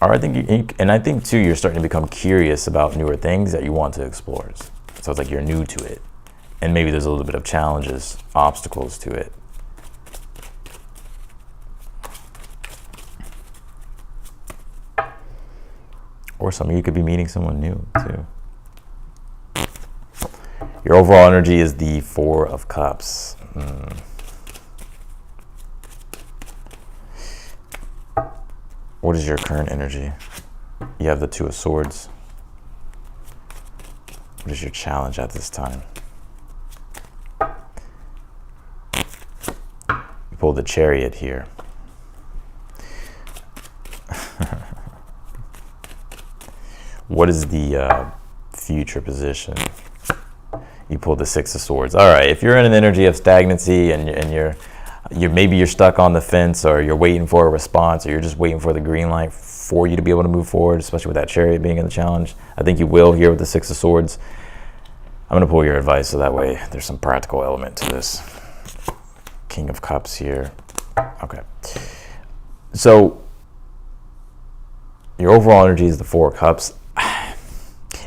Or I think too, you're starting to become curious about newer things that you want to explore. So it's like you're new to it. And maybe there's a little bit of challenges, obstacles to it. Or some of you could be meeting someone new too. Your overall energy is the Four of Cups. What is your current energy? You have the Two of Swords. What is your challenge at this time? You pulled the Chariot here. What is the future position? You pulled the Six of Swords. All right, if you're in an energy of stagnancy and you're stuck on the fence, or you're waiting for a response, or you're just waiting for the green light for you to be able to move forward, especially with that Chariot being in the challenge, I think you will here with the Six of Swords. I'm going to pull your advice so that way there's some practical element to this. King of Cups here. Okay. So your overall energy is the Four of Cups.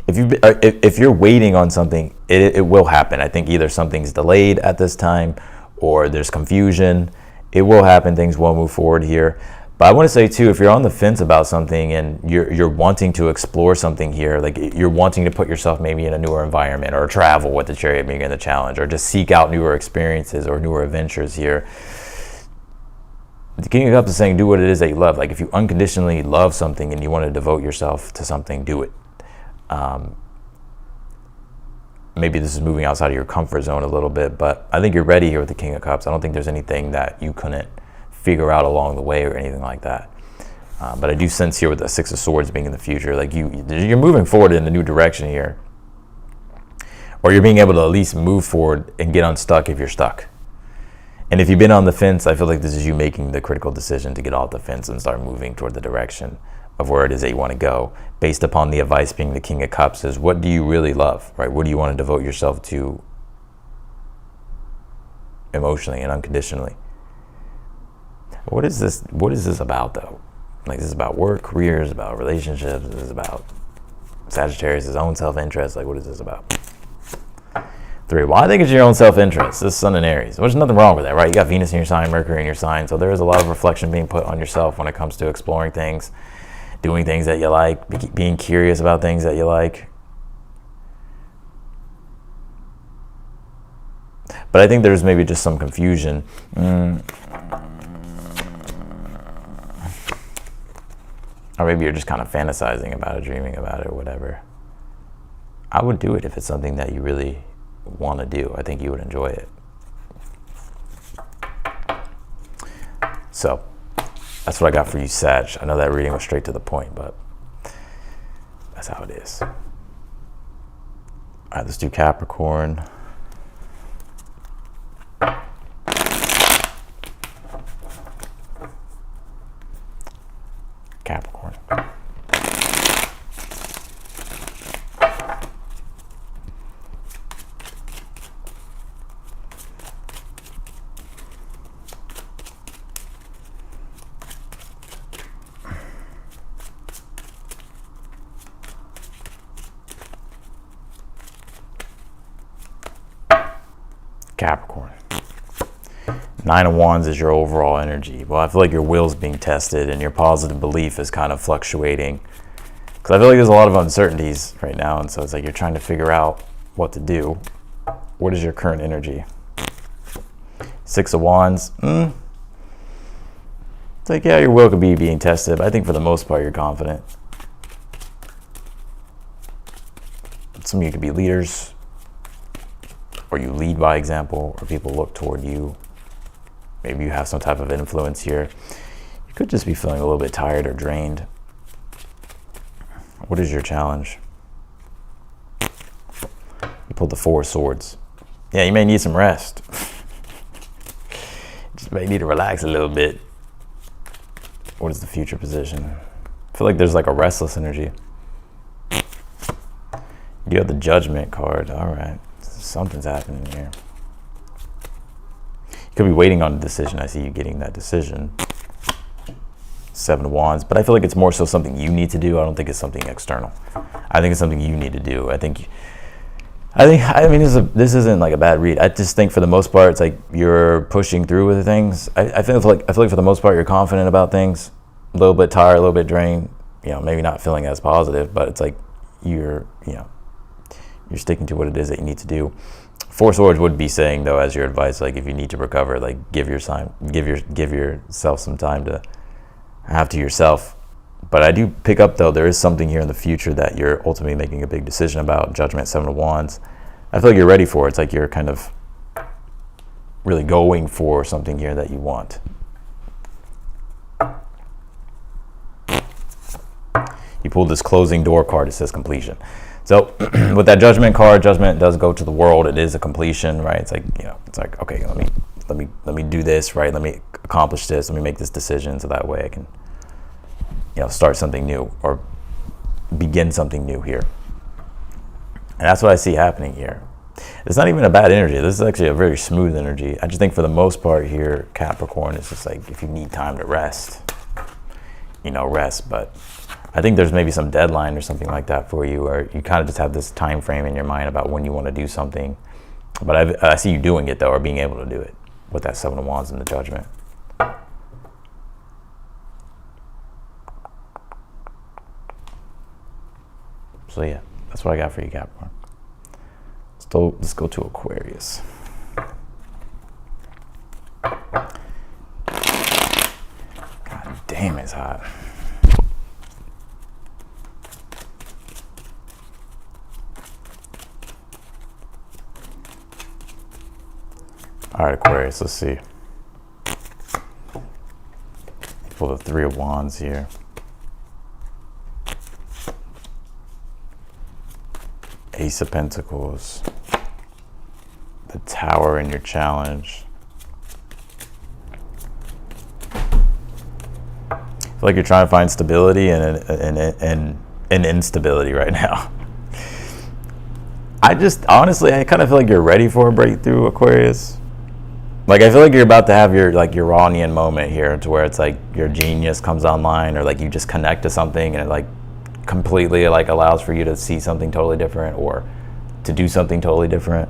If you're waiting on something, it will happen. I think either something's delayed at this time, or there's confusion. It will happen. Things will move forward here. But I want to say too, if you're on the fence about something and you're wanting to explore something here, like you're wanting to put yourself maybe in a newer environment, or travel with the Chariot being in the challenge, or just seek out newer experiences or newer adventures here. The King of Cups is saying do what it is that you love. Like if you unconditionally love something and you want to devote yourself to something, do it. Maybe this is moving outside of your comfort zone a little bit, but I think you're ready here with the King of Cups. I don't think there's anything that you couldn't figure out along the way or anything like that. But I do sense here with the Six of Swords being in the future, like you're moving forward in a new direction here, or you're being able to at least move forward and get unstuck if you're stuck. And if you've been on the fence, I feel like this is you making the critical decision to get off the fence and start moving toward the direction of where it is that you want to go, based upon the advice being the King of Cups is, what do you really love, right? What do you want to devote yourself to emotionally and unconditionally? What is this about though? Like, is this about work, careers, about relationships? Is this about Sagittarius' own self-interest? Like, what is this about? 3. Well, I think it's your own self-interest. This is Sun in Aries. There's nothing wrong with that, right? You got Venus in your sign, Mercury in your sign. So there is a lot of reflection being put on yourself when it comes to exploring things, doing things that you like, being curious about things that you like. But I think there's maybe just some confusion. Or maybe you're just kind of fantasizing about it, dreaming about it, or whatever. I would do it if it's something that you really want to do. I think you would enjoy it. So that's what I got for you, Sag. I know that reading was straight to the point, but that's how it is. All right, let's do Capricorn. Capricorn. Capricorn. 9 of Wands is your overall energy. Well, I feel like your will's being tested and your positive belief is kind of fluctuating. Because I feel like there's a lot of uncertainties right now, and so it's like you're trying to figure out what to do. What is your current energy? 6 of Wands. It's like, yeah, your will could be being tested, but I think for the most part you're confident. Some of you could be leaders, or you lead by example, or people look toward you. Maybe you have some type of influence here. You could just be feeling a little bit tired or drained. What is your challenge? You pulled the 4 of Swords. Yeah, you may need some rest. Just may need to relax a little bit. What is the future position? I feel like there's like a restless energy. You have the Judgment card. All right. Something's happening here. You could be waiting on a decision. I see you getting that decision. 7 of Wands. But I feel like it's more so something you need to do. I don't think it's something external. I think it's something you need to do. I mean, this isn't like a bad read. I just think for the most part, it's like you're pushing through with things. I feel like for the most part, you're confident about things. A little bit tired, a little bit drained. You know, maybe not feeling as positive, but it's like you're sticking to what it is that you need to do. 4 of Swords would be saying, though, as your advice, like if you need to recover, like give yourself some time to have to yourself. But I do pick up, though, there is something here in the future that you're ultimately making a big decision about. Judgment, 7 of Wands. I feel like you're ready for it. It's like you're kind of really going for something here that you want. You pulled this closing door card. It says completion. So with that Judgment card, Judgment does go to the world. It is a completion, right? It's like, it's like, okay, let me do this, right? Let me accomplish this. Let me make this decision so that way I can, start something new or begin something new here. And that's what I see happening here. It's not even a bad energy. This is actually a very smooth energy. I just think for the most part here, Capricorn, it's just like if you need time to rest, rest. But I think there's maybe some deadline or something like that for you, or you kind of just have this time frame in your mind about when you want to do something. But I see you doing it, though, or being able to do it with that 7 of Wands and the Judgment. So yeah, that's what I got for you, Capricorn. Let's go to Aquarius. God damn, it's hot. All right, Aquarius, let's see. Pull the 3 of Wands here. Ace of Pentacles. The Tower in your challenge. I feel like you're trying to find stability and instability right now. I kind of feel like you're ready for a breakthrough, Aquarius. Like, I feel like you're about to have your Uranian moment here, to where it's like your genius comes online, or like you just connect to something and it like completely like allows for you to see something totally different or to do something totally different.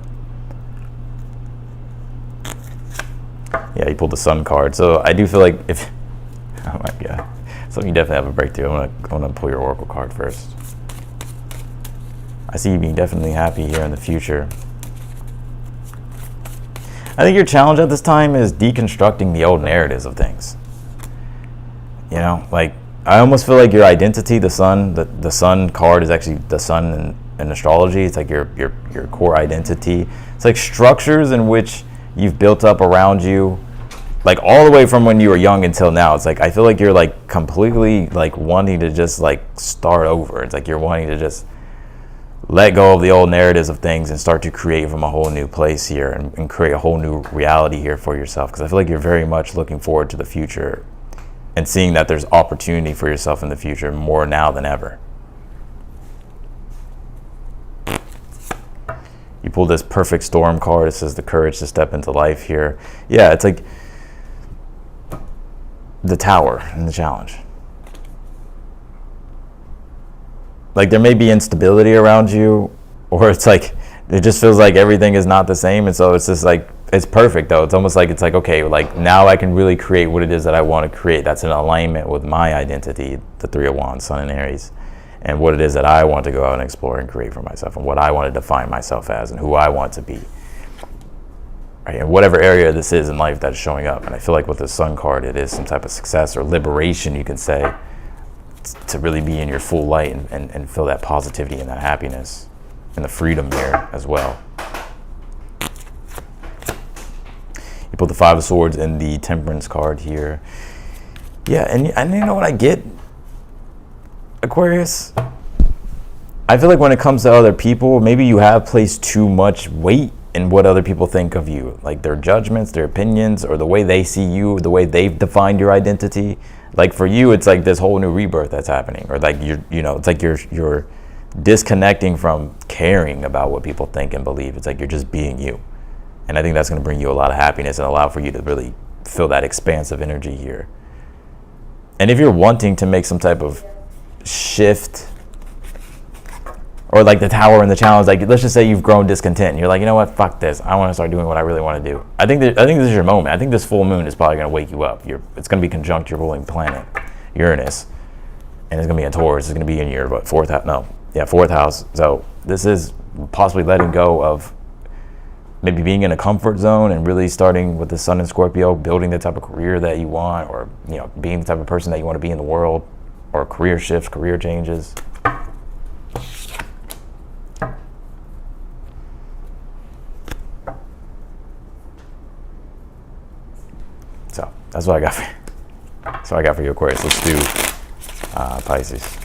Yeah, you pulled the Sun card. So I do feel like if, oh my God. So you definitely have a breakthrough. I'm gonna pull your Oracle card first. I see you being definitely happy here in the future. I think your challenge at this time is deconstructing the old narratives of things. You know, like, I almost feel like your identity, the sun, the sun card is actually the sun in astrology. It's like your core identity. It's like structures in which you've built up around you, like all the way from when you were young until now. It's like, I feel like you're like completely like wanting to just like start over. It's like you're wanting to just let go of the old narratives of things and start to create from a whole new place here and create a whole new reality here for yourself. Because I feel like you're very much looking forward to the future and seeing that there's opportunity for yourself in the future more now than ever. You pulled this perfect storm card. It says the courage to step into life here. Yeah, it's like the tower and the challenge. Like, there may be instability around you, or it's like it just feels like everything is not the same, and so it's just like, it's perfect though. It's almost like, it's like, okay, like now I can really create what it is that I want to create. That's in alignment with my identity, the Three of Wands, Sun and Aries, and what it is that I want to go out and explore and create for myself, and what I want to define myself as, and who I want to be. Right, in whatever area this is in life that's showing up. And I feel like with the Sun card, it is some type of success or liberation, you can say, to really be in your full light and feel that positivity and that happiness and the freedom here as well. You put the Five of Swords and the Temperance card here. Yeah, and you know what I get, Aquarius? I feel like when it comes to other people, maybe you have placed too much weight in what other people think of you, like their judgments, their opinions, or the way they see you, the way they've defined your identity. Like for you, it's like this whole new rebirth that's happening, or like it's like you're disconnecting from caring about what people think and believe. It's like you're just being you, and I think that's going to bring you a lot of happiness and allow for you to really feel that expansive energy here. And if you're wanting to make some type of shift, or like the tower and the challenge, like let's just say you've grown discontent and you're like, you know what, fuck this, I want to start doing what I really want to do. I think this is your moment. I think this full moon is probably going to wake you up. It's going to be conjunct your ruling planet, Uranus, and it's going to be in Taurus. It's going to be in your fourth house. So this is possibly letting go of maybe being in a comfort zone and really starting with the Sun in Scorpio, building the type of career that you want, or being the type of person that you want to be in the world, or career shifts, career changes. So that's what I got for you. That's what I got for you, Aquarius. Let's do Pisces.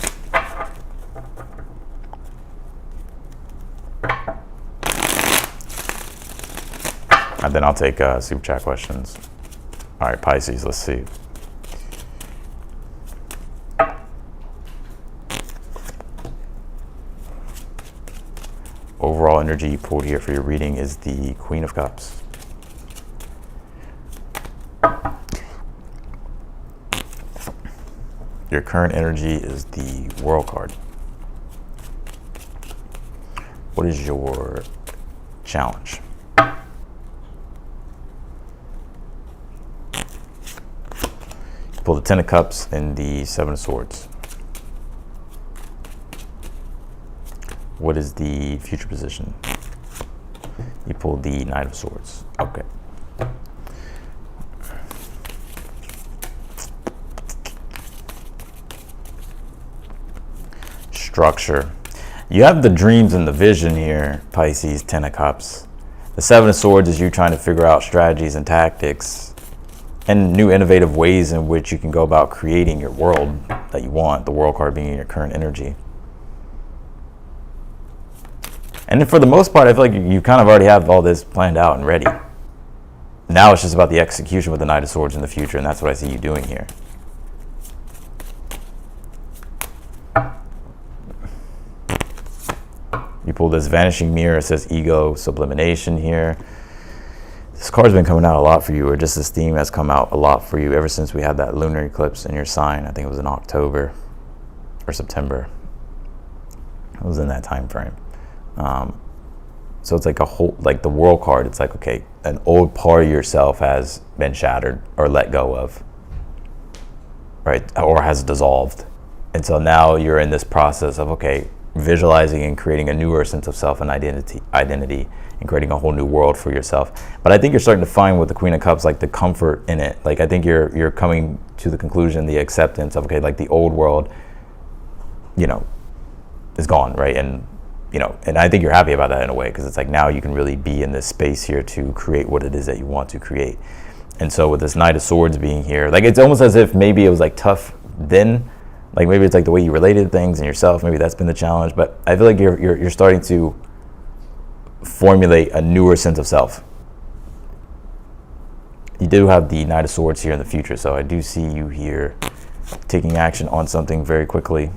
And then I'll take super chat questions. All right, Pisces, let's see. Overall energy you pulled here for your reading is the Queen of Cups. Your current energy is the World card. What is your challenge? You pull the Ten of Cups and the Seven of Swords. What is the future position? You pulled the Knight of Swords. Okay. Structure. You have the dreams and the vision here, Pisces, Ten of Cups. The Seven of Swords is you trying to figure out strategies and tactics and new innovative ways in which you can go about creating your world that you want, the World card being your current energy. And for the most part, I feel like you kind of already have all this planned out and ready. Now it's just about the execution with the Knight of Swords in the future, and that's what I see you doing here. You pull this Vanishing Mirror. It says ego sublimination here. This card's been coming out a lot for you, or just this theme has come out a lot for you ever since we had that lunar eclipse in your sign. I think it was in October or September. It was in that time frame. So it's like a whole, like the world card, it's like, okay, an old part of yourself has been shattered or let go of, right? Or has dissolved. And so now you're in this process of, okay, visualizing and creating a newer sense of self and identity, and creating a whole new world for yourself. But I think you're starting to find with the Queen of Cups, like the comfort in it. Like, I think you're coming to the conclusion, the acceptance of, okay, like the old world, you know, is gone, right? And you know, and I think you're happy about that in a way, because it's like now you can really be in this space here to create what it is that you want to create. And so with this Knight of Swords being here, like it's almost as if maybe it was like tough then, like maybe it's like the way you related to things and yourself, maybe that's been the challenge. But I feel like you're starting to formulate a newer sense of self. You do have the Knight of Swords here in the future, so I do see you here taking action on something very quickly.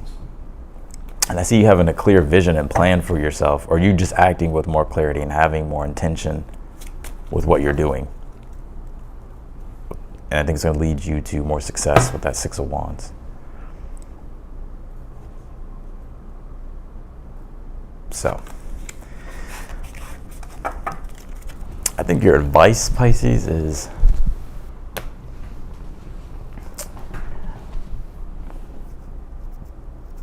And I see you having a clear vision and plan for yourself, or you just acting with more clarity and having more intention with what you're doing. And I think it's going to lead you to more success with that Six of Wands. So, I think your advice, Pisces, is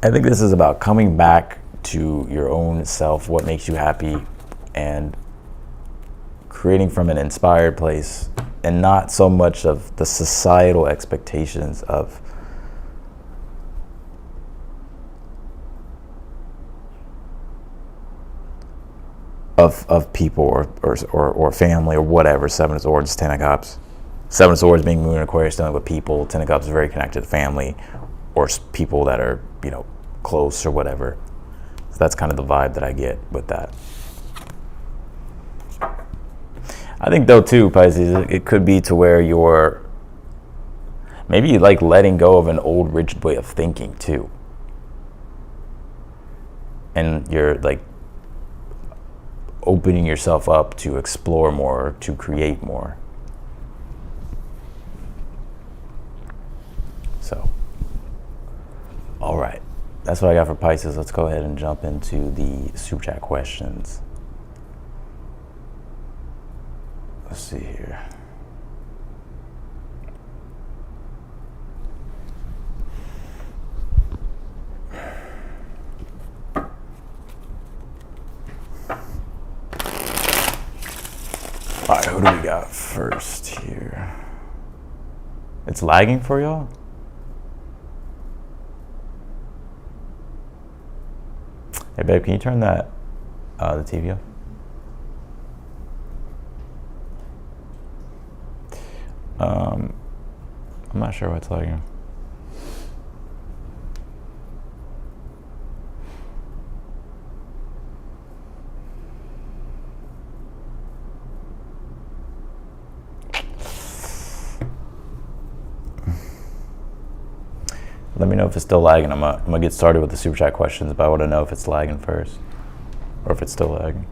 I think this is about coming back to your own self, what makes you happy, and creating from an inspired place, and not so much of the societal expectations of people or family or whatever. Seven of Swords, Ten of Cups. Seven of Swords being Moon and Aquarius, dealing with people. Ten of Cups is very connected to family or people that are, you know, close or whatever. So that's kind of the vibe that I get with that. I think though too, Pisces, it could be to where you're maybe like letting go of an old rigid way of thinking too. And you're like opening yourself up to explore more, to create more. So, all right, that's what I got for Pisces. Let's go ahead and jump into the super chat questions. Let's see here. All right, who do we got first here? It's lagging for y'all? Hey babe, can you turn that, the TV off? I'm not sure what's lagging. Let me know if it's still lagging. I'm gonna get started with the super chat questions, but I want to know if it's lagging first, or if it's still lagging.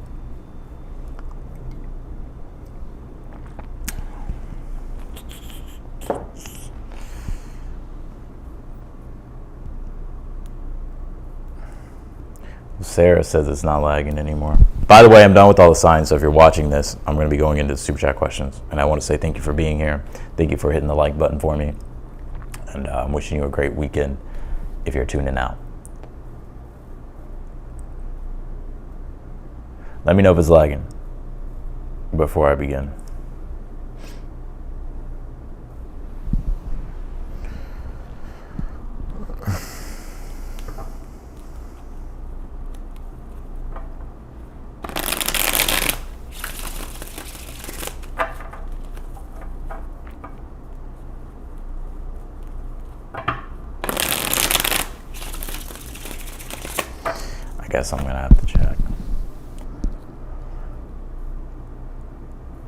Sarah says it's not lagging anymore. By the way, I'm done with all the signs, so if you're watching this, I'm going to be going into the super chat questions. And I want to say thank you for being here. Thank you for hitting the like button for me. And I'm wishing you a great weekend if you're tuning out. Let me know if it's lagging before I begin. I guess I'm gonna have to check.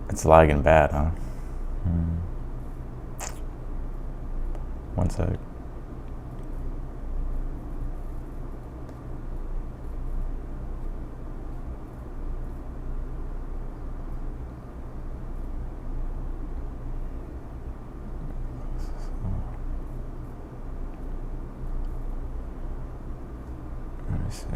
It's lagging bad, huh? One sec. Let me see.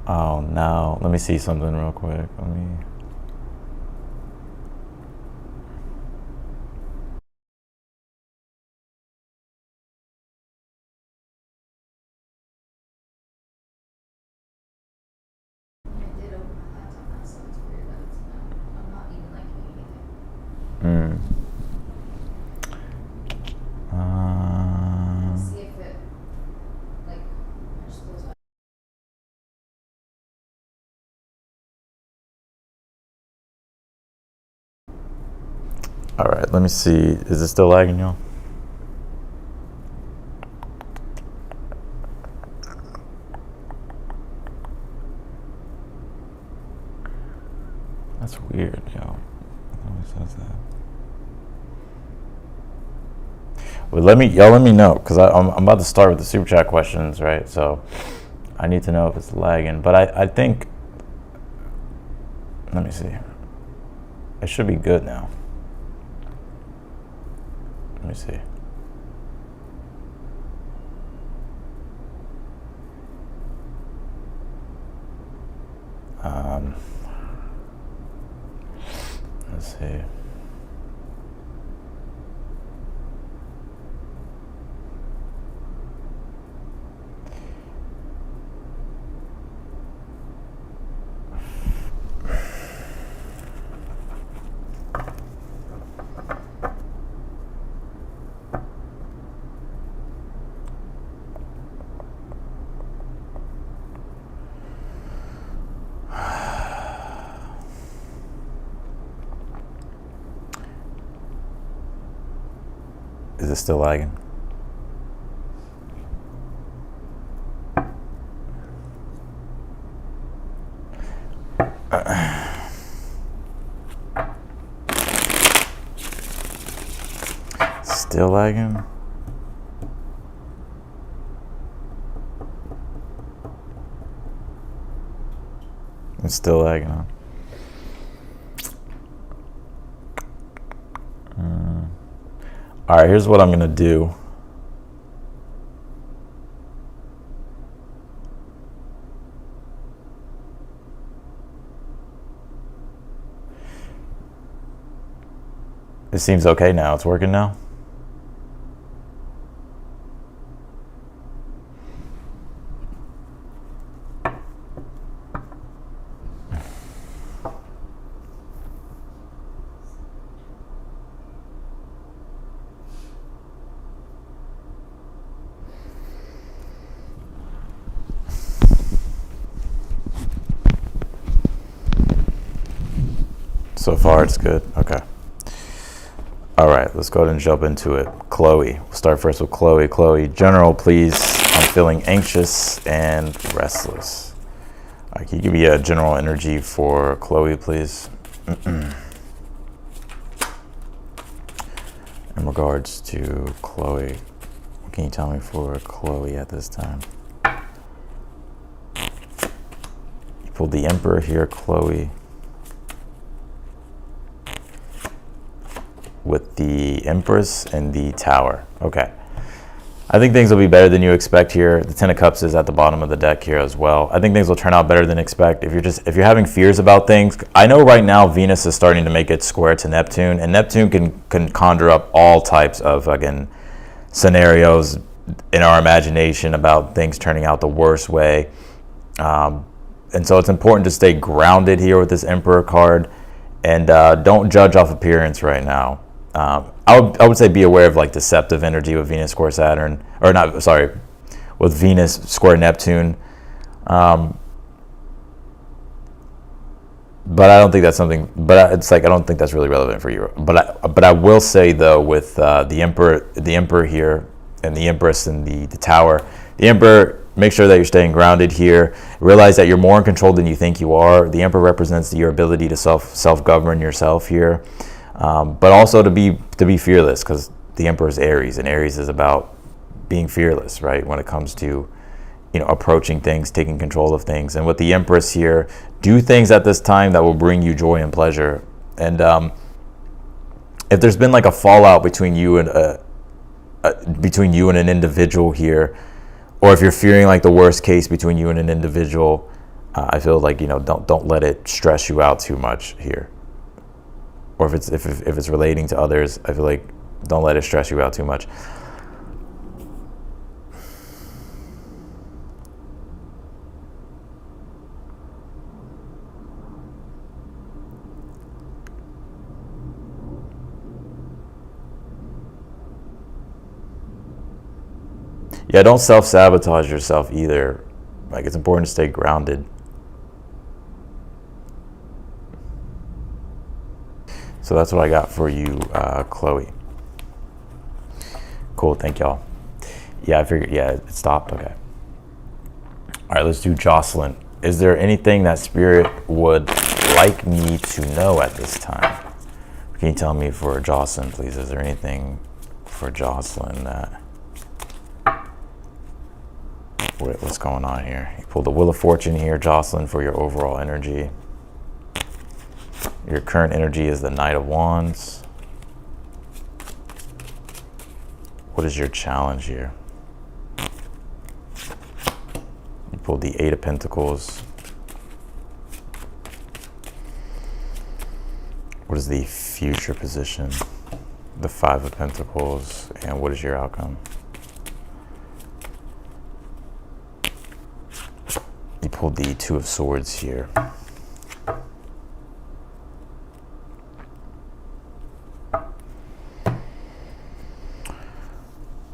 Oh no, let me see something real quick. All right, let me see. Is it still lagging, y'all? That's weird, yo. Nobody says that. Well, let me know, because I'm about to start with the super chat questions, right? So I need to know if it's lagging. But I think, let me see. It should be good now. Let me see. Let's see. Is it still lagging? Still lagging? It's still lagging, huh? All right, here's what I'm gonna do. It seems okay now. It's working now. So far, it's good. Okay. All right, let's go ahead and jump into it. Chloe. We'll start first with Chloe. Chloe, general, please. I'm feeling anxious and restless. All right, can you give me a general energy for Chloe, please? In regards to Chloe, what can you tell me for Chloe at this time? You pulled the Emperor here, Chloe. With the Empress and the Tower. Okay. I think things will be better than you expect here. The Ten of Cups is at the bottom of the deck here as well. I think things will turn out better than expect. If you're having fears about things, I know right now Venus is starting to make it square to Neptune, and Neptune can conjure up all types of, again, scenarios in our imagination about things turning out the worst way. And so it's important to stay grounded here with this Emperor card, and don't judge off appearance right now. I would say be aware of like deceptive energy with Venus square Saturn, or not, sorry, with Venus square Neptune. But I don't think that's something, it's like, I don't think that's really relevant for you. But I will say though, with the Emperor here, and the Empress and the Tower, the Emperor, make sure that you're staying grounded here. Realize that you're more in control than you think you are. The Emperor represents your ability to self-govern yourself here. But also to be fearless, because the Emperor is Aries, and Aries is about being fearless, right? When it comes to, approaching things, taking control of things. And with the Empress here, do things at this time that will bring you joy and pleasure. And if there's been like a fallout between you and an individual here, or if you're fearing like the worst case between you and an individual, I feel like, don't let it stress you out too much here. Or if it's relating to others, I feel like don't let it stress you out too much. Yeah, don't self-sabotage yourself either. Like, it's important to stay grounded. So that's what I got for you, Chloe. Cool, thank y'all. Yeah, I figured, yeah, it stopped, okay. All right, let's do Jocelyn. Is there anything that Spirit would like me to know at this time? Can you tell me for Jocelyn, please? Is there anything for Jocelyn that... What's going on here? You pulled the Wheel of Fortune here, Jocelyn, for your overall energy. Your current energy is the Knight of Wands. What is your challenge here? You pulled the Eight of Pentacles. What is the future position? The Five of Pentacles. And what is your outcome? You pulled the Two of Swords here.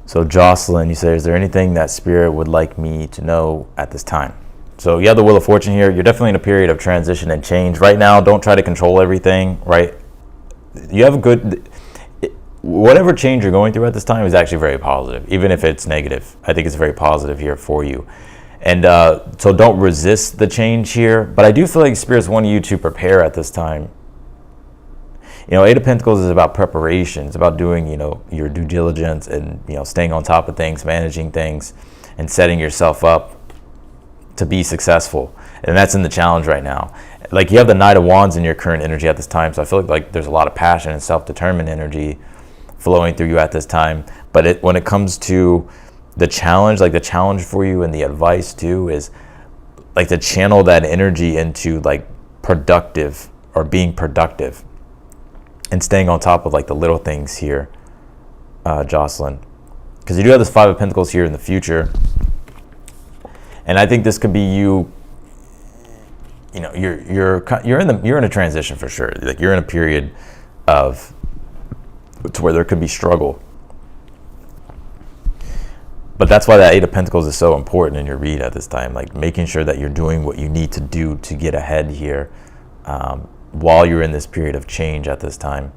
So Jocelyn, you say, is there anything that Spirit would like me to know at this time? So you have the Wheel of Fortune here. You're definitely in a period of transition and change. Right now, don't try to control everything, right? You have a good... Whatever change you're going through at this time is actually very positive, even if it's negative. I think it's very positive here for you. And so don't resist the change here. But I do feel like Spirit's wanting you to prepare at this time. Eight of Pentacles is about preparation. It's about doing, your due diligence and, staying on top of things, managing things, and setting yourself up to be successful. And that's in the challenge right now. Like, you have the Knight of Wands in your current energy at this time. So I feel like there's a lot of passion and self-determined energy flowing through you at this time. But when it comes to the challenge, like the challenge for you and the advice too is like to channel that energy into like productive or being productive. And staying on top of like the little things here, Jocelyn, because you do have this Five of Pentacles here in the future, and I think this could be you. You're in a transition for sure. Like, you're in a period of to where there could be struggle, but that's why that Eight of Pentacles is so important in your read at this time. Like, making sure that you're doing what you need to do to get ahead here. While you're in this period of change at this time,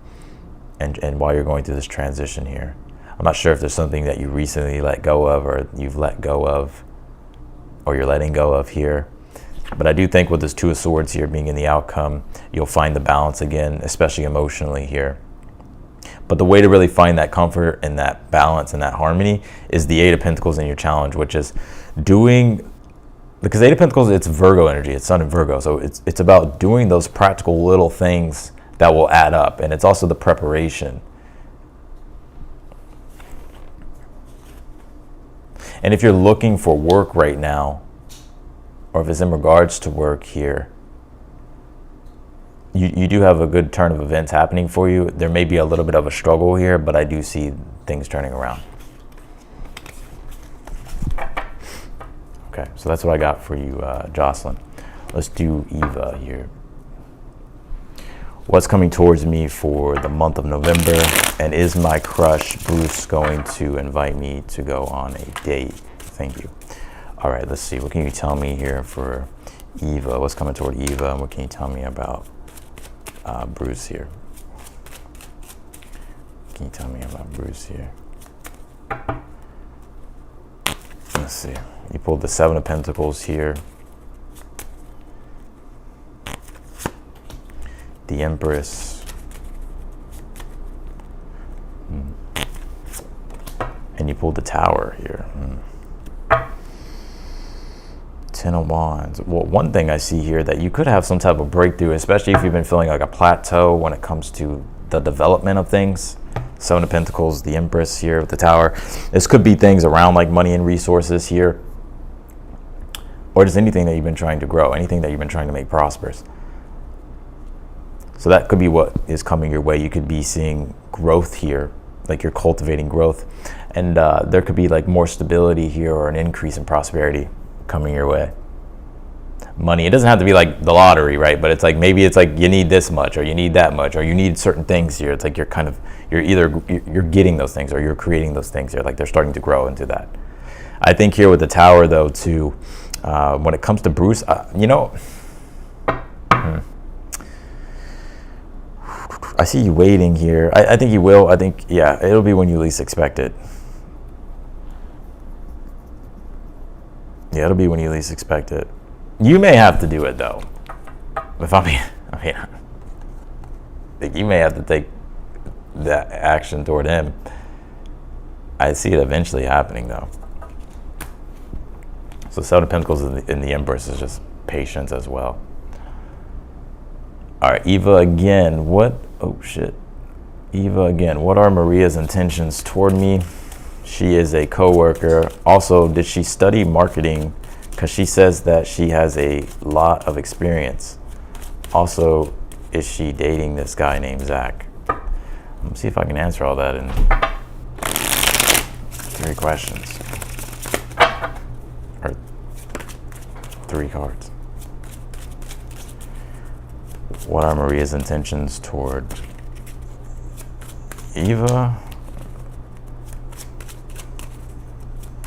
and while you're going through this transition here. I'm not sure if there's something that you recently let go of, or you've let go of, or you're letting go of here. But I do think with this Two of Swords here being in the outcome, you'll find the balance again, especially emotionally here. But the way to really find that comfort and that balance and that harmony is the Eight of Pentacles in your challenge, which is doing... Because Eight of Pentacles, it's Virgo energy, it's Sun in Virgo. So it's about doing those practical little things that will add up. And it's also the preparation. And if you're looking for work right now, or if it's in regards to work here, you do have a good turn of events happening for you. There may be a little bit of a struggle here, but I do see things turning around. Okay, so that's what I got for you, Jocelyn. Let's do Eva here. What's coming towards me for the month of November? And is my crush, Bruce, going to invite me to go on a date? Thank you. All right, let's see. What can you tell me here for Eva? What's coming toward Eva? And what can you tell me about Bruce here? Can you tell me about Bruce here? Let's see. You pulled the Seven of Pentacles here. The Empress. And you pulled the Tower here. Ten of Wands. Well, one thing I see here that you could have some type of breakthrough, especially if you've been feeling like a plateau when it comes to the development of things. Seven of Pentacles, the Empress here with the Tower. This could be things around like money and resources here. or just anything that you've been trying to grow, anything that you've been trying to make prosperous. So that could be what is coming your way. You could be seeing growth here, like you're cultivating growth, and there could be like more stability here or an increase in prosperity coming your way. Money, it doesn't have to be like the lottery, right? But it's like, maybe it's like you need this much or you need that much or you need certain things here. It's like you're either getting those things or you're creating those things here. Like they're starting to grow into that. I think here with the Tower though too, when it comes to Bruce, I see you waiting here. I think you will. I think, yeah, it'll be when you least expect it. Yeah, it'll be when you least expect it. You may have to do it though. You may have to take that action toward him. I see it eventually happening though. So Seven of Pentacles in the Empress is just patience as well. All right, Eva again. Eva again. What are Maria's intentions toward me? She is a coworker. Also, did she study marketing? Because she says that she has a lot of experience. Also, is she dating this guy named Zach? Let me see if I can answer all that in 3 questions. Or 3 cards. What are Maria's intentions toward Eva?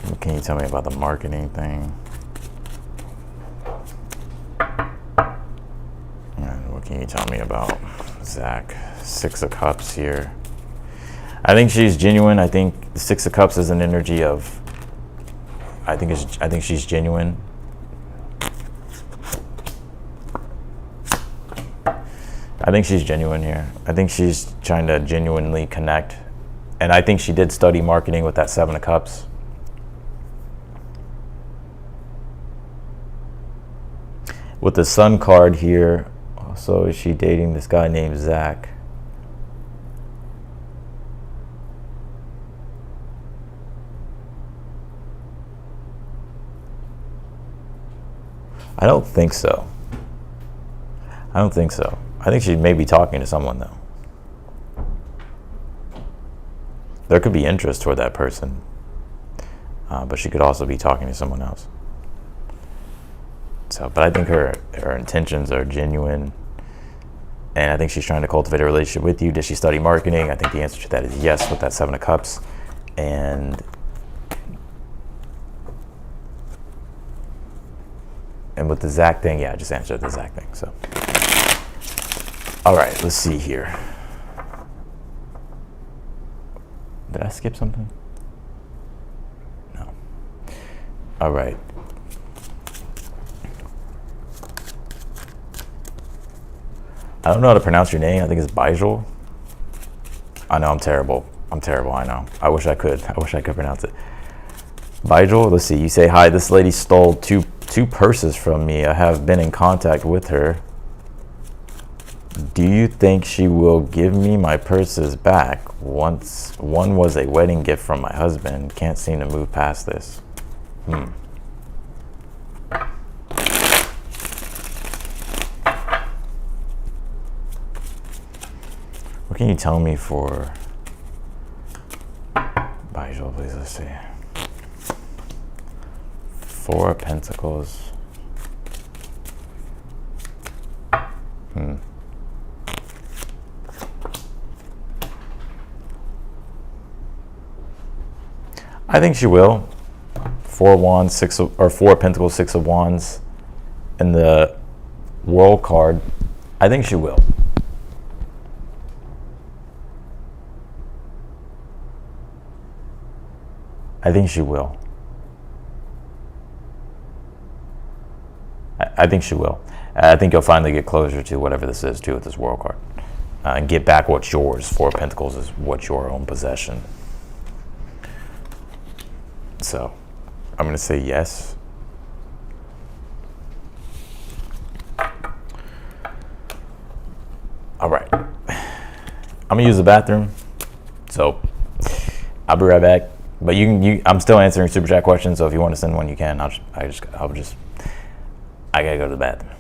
What can you tell me about the marketing thing? And what can you tell me about Zach? 6 of Cups here. I think she's genuine. I think the 6 of Cups is an energy of, I think she's genuine. I think she's genuine here. I think she's trying to genuinely connect. And I think she did study marketing with that 7 of Cups. With the Sun card here, also, is she dating this guy named Zach? I don't think so. I think she may be talking to someone though. There could be interest toward that person, but she could also be talking to someone else. So, but I think her intentions are genuine, and I think she's trying to cultivate a relationship with you. Did she study marketing? I think the answer to that is yes, with that 7 of Cups. And with the Zach thing, yeah, I just answered the Zach thing. So, all right, let's see here. Did I skip something? No. All right. I don't know how to pronounce your name. I think it's Bijal. I know I'm terrible. I know. I wish I could pronounce it. Bijal, let's see. You say, hi, this lady stole two purses from me. I have been in contact with her. Do you think she will give me my purses back? One was a wedding gift from my husband. Can't seem to move past this. What can you tell me for Bijal, please? Let's see. 4 of Pentacles. I think she will. 4 Wands, 4 Pentacles, 6 of Wands, and the World card. I think she will. I think she will. I think she will. I think you'll finally get closer to whatever this is too with this World card, and get back what's yours. 4 of Pentacles is what's your own possession. So, I'm going to say yes. All right. I'm going to use the bathroom. So, I'll be right back. But I'm still answering super chat questions. So if you want to send one, you can. I'll just I gotta go to the bathroom.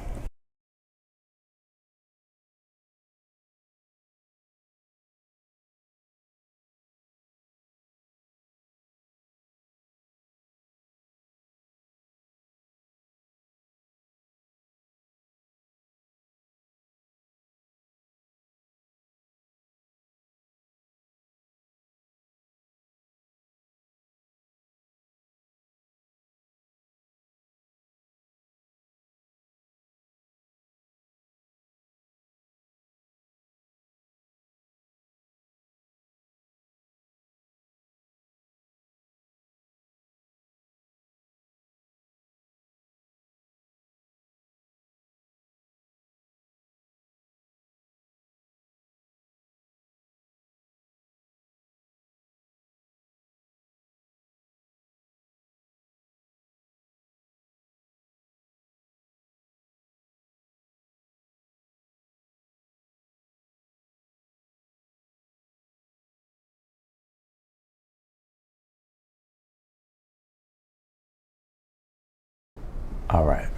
All right.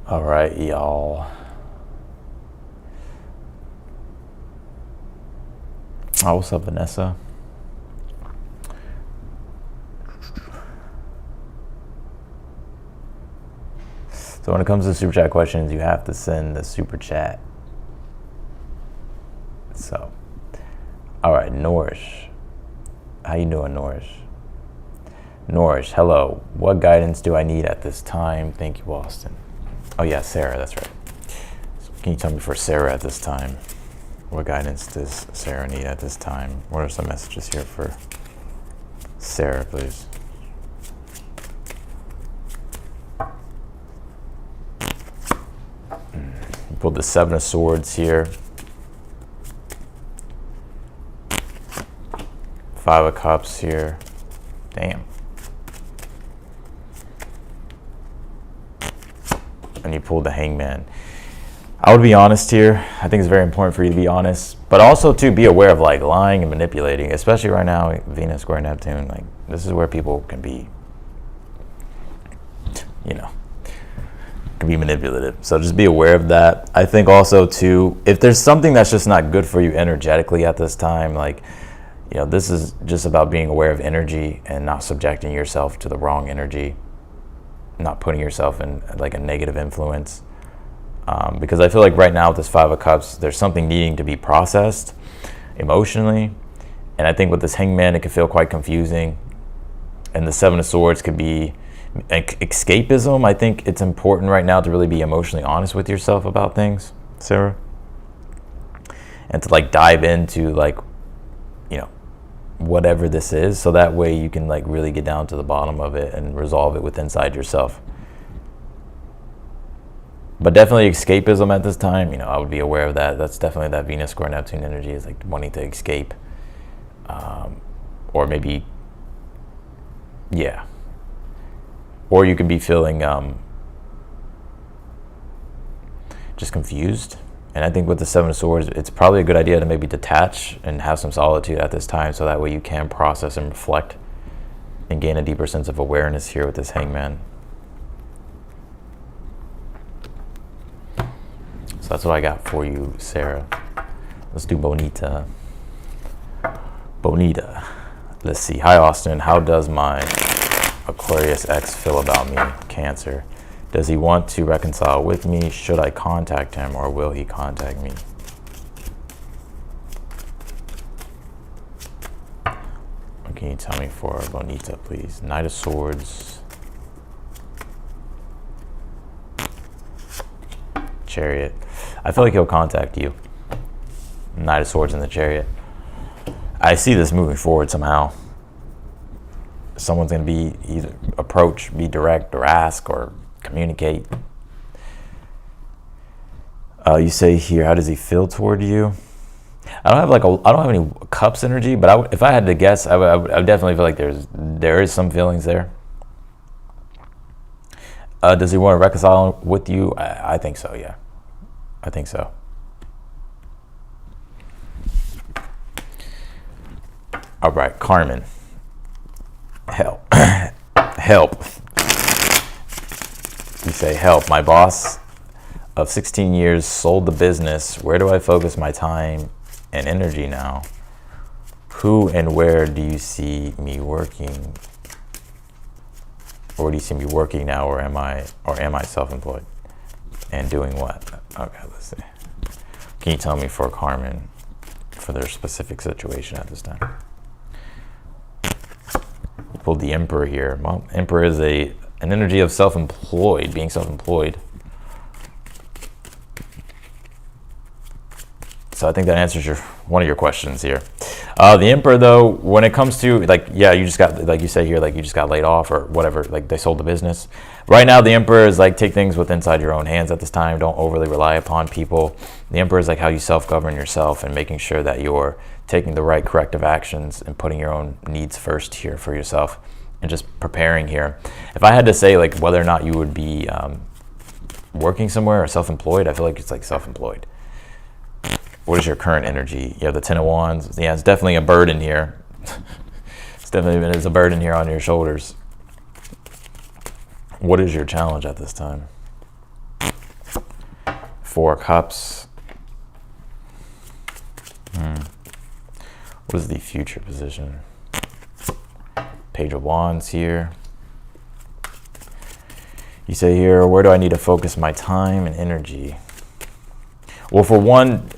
All right, y'all. Oh, what's up, Vanessa? So when it comes to super chat questions, you have to send the super chat. So, all right, Norish. How you doing, Norish? Norish, hello. What guidance do I need at this time? Thank you, Austin. Oh yeah, Sarah, that's right. So can you tell me for Sarah at this time? What guidance does Sarah need at this time? What are some messages here for Sarah, please? You pulled the Seven of Swords here. Five of Cups here. Damn. And you pulled the Hangman. I would be honest here. I think it's very important for you to be honest, but also to be aware of like lying and manipulating, especially right now, Venus square Neptune. Like this is where people can be, can be manipulative. So just be aware of that. I think also too, if there's something that's just not good for you energetically at this time, like, this is just about being aware of energy and not subjecting yourself to the wrong energy, not putting yourself in like a negative influence. Because I feel like right now with this Five of Cups, there's something needing to be processed emotionally. And I think with this Hangman, it could feel quite confusing. And the Seven of Swords could be escapism. I think it's important right now to really be emotionally honest with yourself about things, Sarah. And to like dive into like, whatever this is. So that way you can like really get down to the bottom of it and resolve it within inside yourself. But definitely escapism at this time, I would be aware of that. That's definitely that Venus square Neptune energy is like wanting to escape. Or maybe, yeah. Or you could be feeling just confused. And I think with the Seven of Swords, it's probably a good idea to maybe detach and have some solitude at this time so that way you can process and reflect and gain a deeper sense of awareness here with this Hangman. So that's what I got for you, Sarah. Let's do Bonita. Bonita. Let's see. Hi, Austin. How does my Aquarius ex feel about me? Cancer. Does he want to reconcile with me? Should I contact him or will he contact me? Can you tell me for Bonita, please? Knight of Swords. Chariot. I feel like he'll contact you. Knight of Swords in the Chariot. I see this moving forward somehow. Someone's going to be either approach, be direct, or ask, or communicate. You say here, how does he feel toward you? I don't have any cups energy, but if I had to guess, I would definitely feel like there is some feelings there. Does he want to reconcile with you? I think so. Yeah, I think so. All right, Carmen. Help. Help. You say, help. My boss of 16 years sold the business. Where do I focus my time and energy now? Who and where do you see me working? Or do you see me working now, or am I self-employed? And doing what? Okay, let's see. Can you tell me for Carmen, for their specific situation at this time? Pulled the Emperor here. Well, Emperor is an energy of self-employed, being self-employed. So I think that answers one of your questions here. The Emperor, though, when it comes to, you just got, like you say here, you just got laid off or whatever, they sold the business. Right now, the Emperor is take things inside your own hands at this time. Don't overly rely upon people. The Emperor is how you self-govern yourself and making sure that you're taking the right corrective actions and putting your own needs first here for yourself and just preparing here. If I had to say, whether or not you would be working somewhere or self-employed, I feel like it's self-employed. What is your current energy? You have the Ten of Wands. Yeah, it's definitely a burden here. It's a burden here on your shoulders. What is your challenge at this time? Four of Cups. What is the future position? Page of Wands here. You say here, where do I need to focus my time and energy? Well, for one,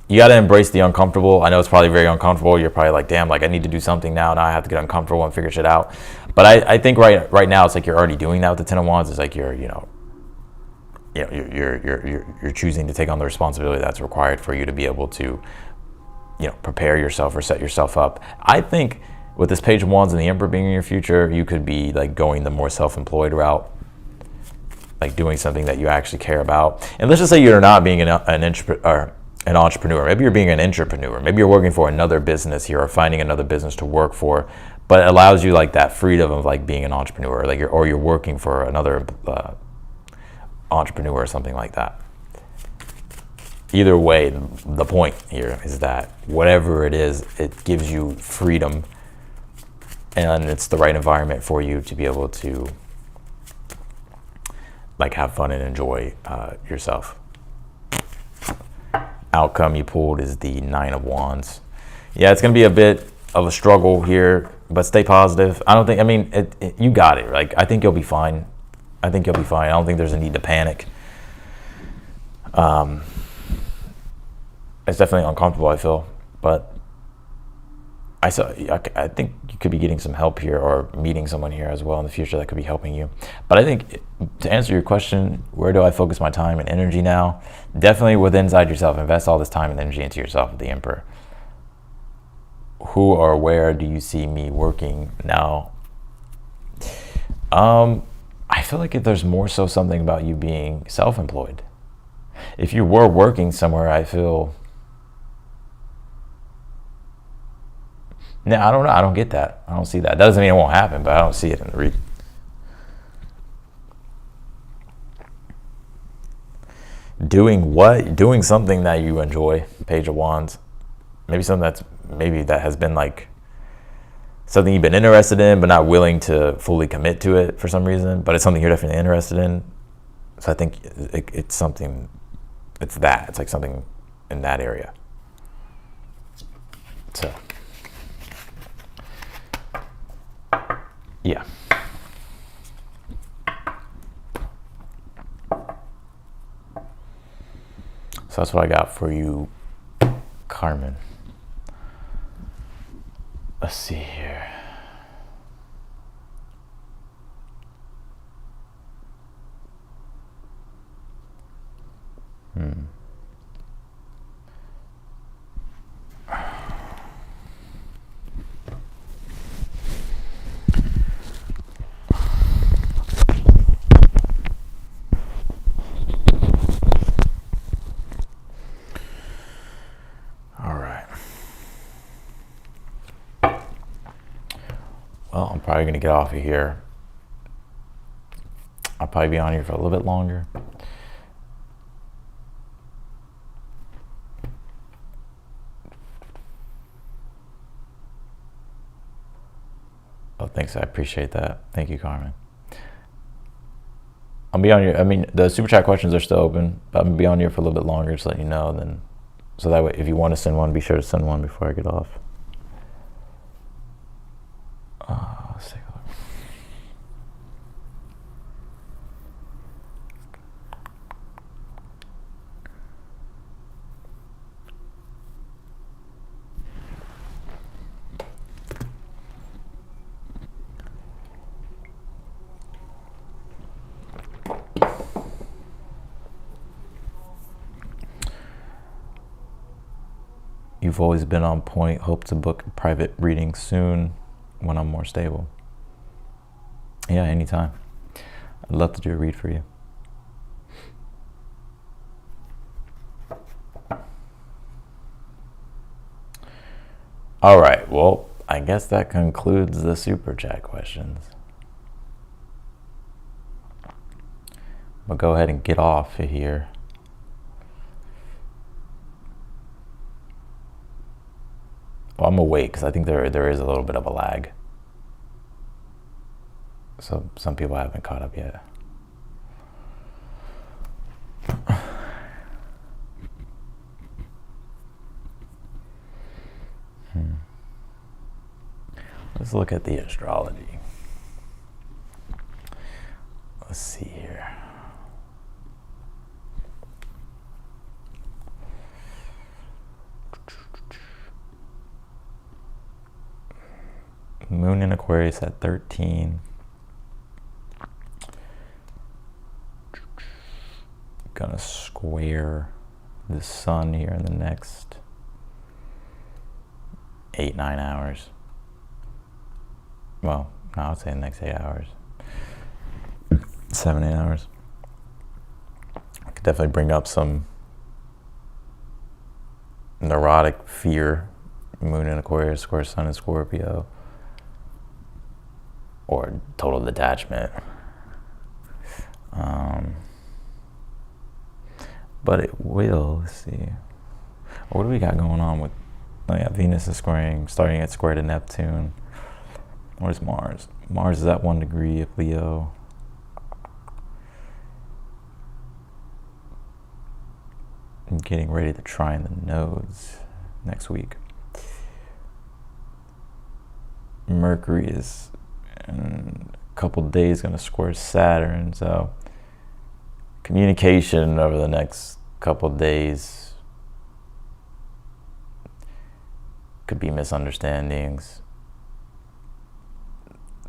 you got to embrace the uncomfortable. I know it's probably very uncomfortable. You're probably damn, I need to do something now. Now I have to get uncomfortable and figure shit out. But I think right now it's you're already doing that with the Ten of Wands. It's you're choosing to take on the responsibility that's required for you to be able to, prepare yourself or set yourself up. I think with this Page of Wands and the Emperor being in your future, you could be going the more self-employed route, doing something that you actually care about. And let's just say you're not being an entrepreneur. Maybe you're being an intrapreneur. Maybe you're working for another business here or finding another business to work for, but it allows you that freedom of being an entrepreneur, or you're working for another entrepreneur or something like that. Either way, the point here is that whatever it is, it gives you freedom, and it's the right environment for you to be able to have fun and enjoy yourself. Outcome you pulled is the Nine of Wands. Yeah, it's going to be a bit of a struggle here, but stay positive. You got it. I think you'll be fine. I don't think there's a need to panic. It's definitely uncomfortable, I feel, but I think you could be getting some help here or meeting someone here as well in the future that could be helping you. But I think to answer your question, where do I focus my time and energy now? Definitely inside yourself. Invest all this time and energy into yourself with the Emperor. Who or where do you see me working now? I feel like there's more so something about you being self-employed. If you were working somewhere, I feel... No, I don't know. I don't get that. I don't see that. Doesn't mean it won't happen, but I don't see it in the read. Doing what? Doing something that you enjoy. Page of Wands. Maybe something that has been something you've been interested in, but not willing to fully commit to it for some reason. But it's something you're definitely interested in. So I think it's something. It's that. It's something in that area. So. Yeah. So that's what I got for you, Carmen. Let's see here. I'm probably going to get off of here. I'll probably be on here for a little bit longer. Oh, thanks. I appreciate that. Thank you, Carmen. I'll be on here. I mean, the super chat questions are still open, but I'm going to be on here for a little bit longer, just let you know. Then, so that way, if you want to send one, be sure to send one before I get off. Let's take a look. You've always been on point. Hope to book a private reading soon when I'm more stable. Yeah, anytime. I'd love to do a read for you. All right, well, I guess that concludes the super chat questions. I'll go ahead and get off of here. Well, I'm awake because I think there is a little bit of a lag. So some people haven't caught up yet. Let's look at the astrology. Let's see here. Moon in Aquarius at 13. Gonna square the sun here in the next 8-9 hours. Well, no, I would say the next 8 hours. 7-8 hours. I could definitely bring up some neurotic fear. Moon in Aquarius, square sun in Scorpio. Or total detachment. But it will, let's see. What do we got going on with, oh yeah, Venus is starting at square to Neptune. Where's Mars? Mars is at 1 degree of Leo. I'm getting ready to trine the nodes next week. Mercury is in a couple days going to square Saturn, so communication over the next couple days could be misunderstandings.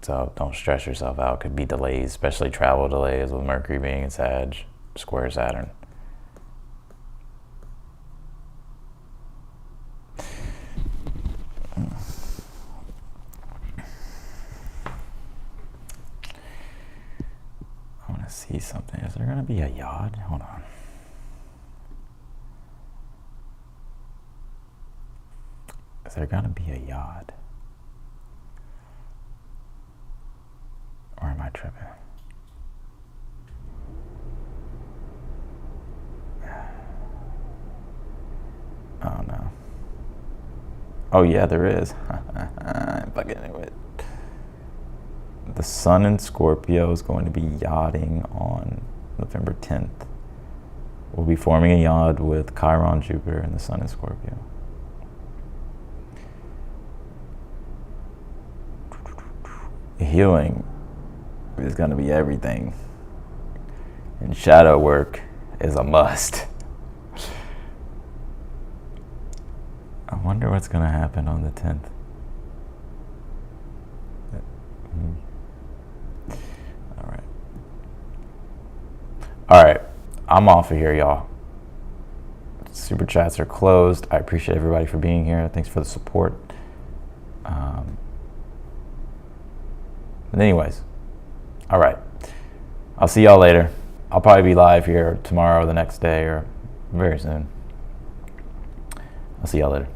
So don't stress yourself out. Could be delays, especially travel delays with Mercury being in Sag, square Saturn. I want to see something. Is there going to be a yod? Hold on. Is there going to be a yod? Or am I tripping? Oh no. Oh yeah, there is. I'm fucking into it. The sun in Scorpio is going to be yachting on November 10th. We'll be forming a yod with Chiron, Jupiter, and the sun in Scorpio. Healing is going to be everything, and shadow work is a must. I wonder what's going to happen on the 10th. All right, I'm off of here, y'all. Super chats are closed. I appreciate everybody for being here. Thanks for the support. But anyways, all right. I'll see y'all later. I'll probably be live here tomorrow, the next day, or very soon. I'll see y'all later.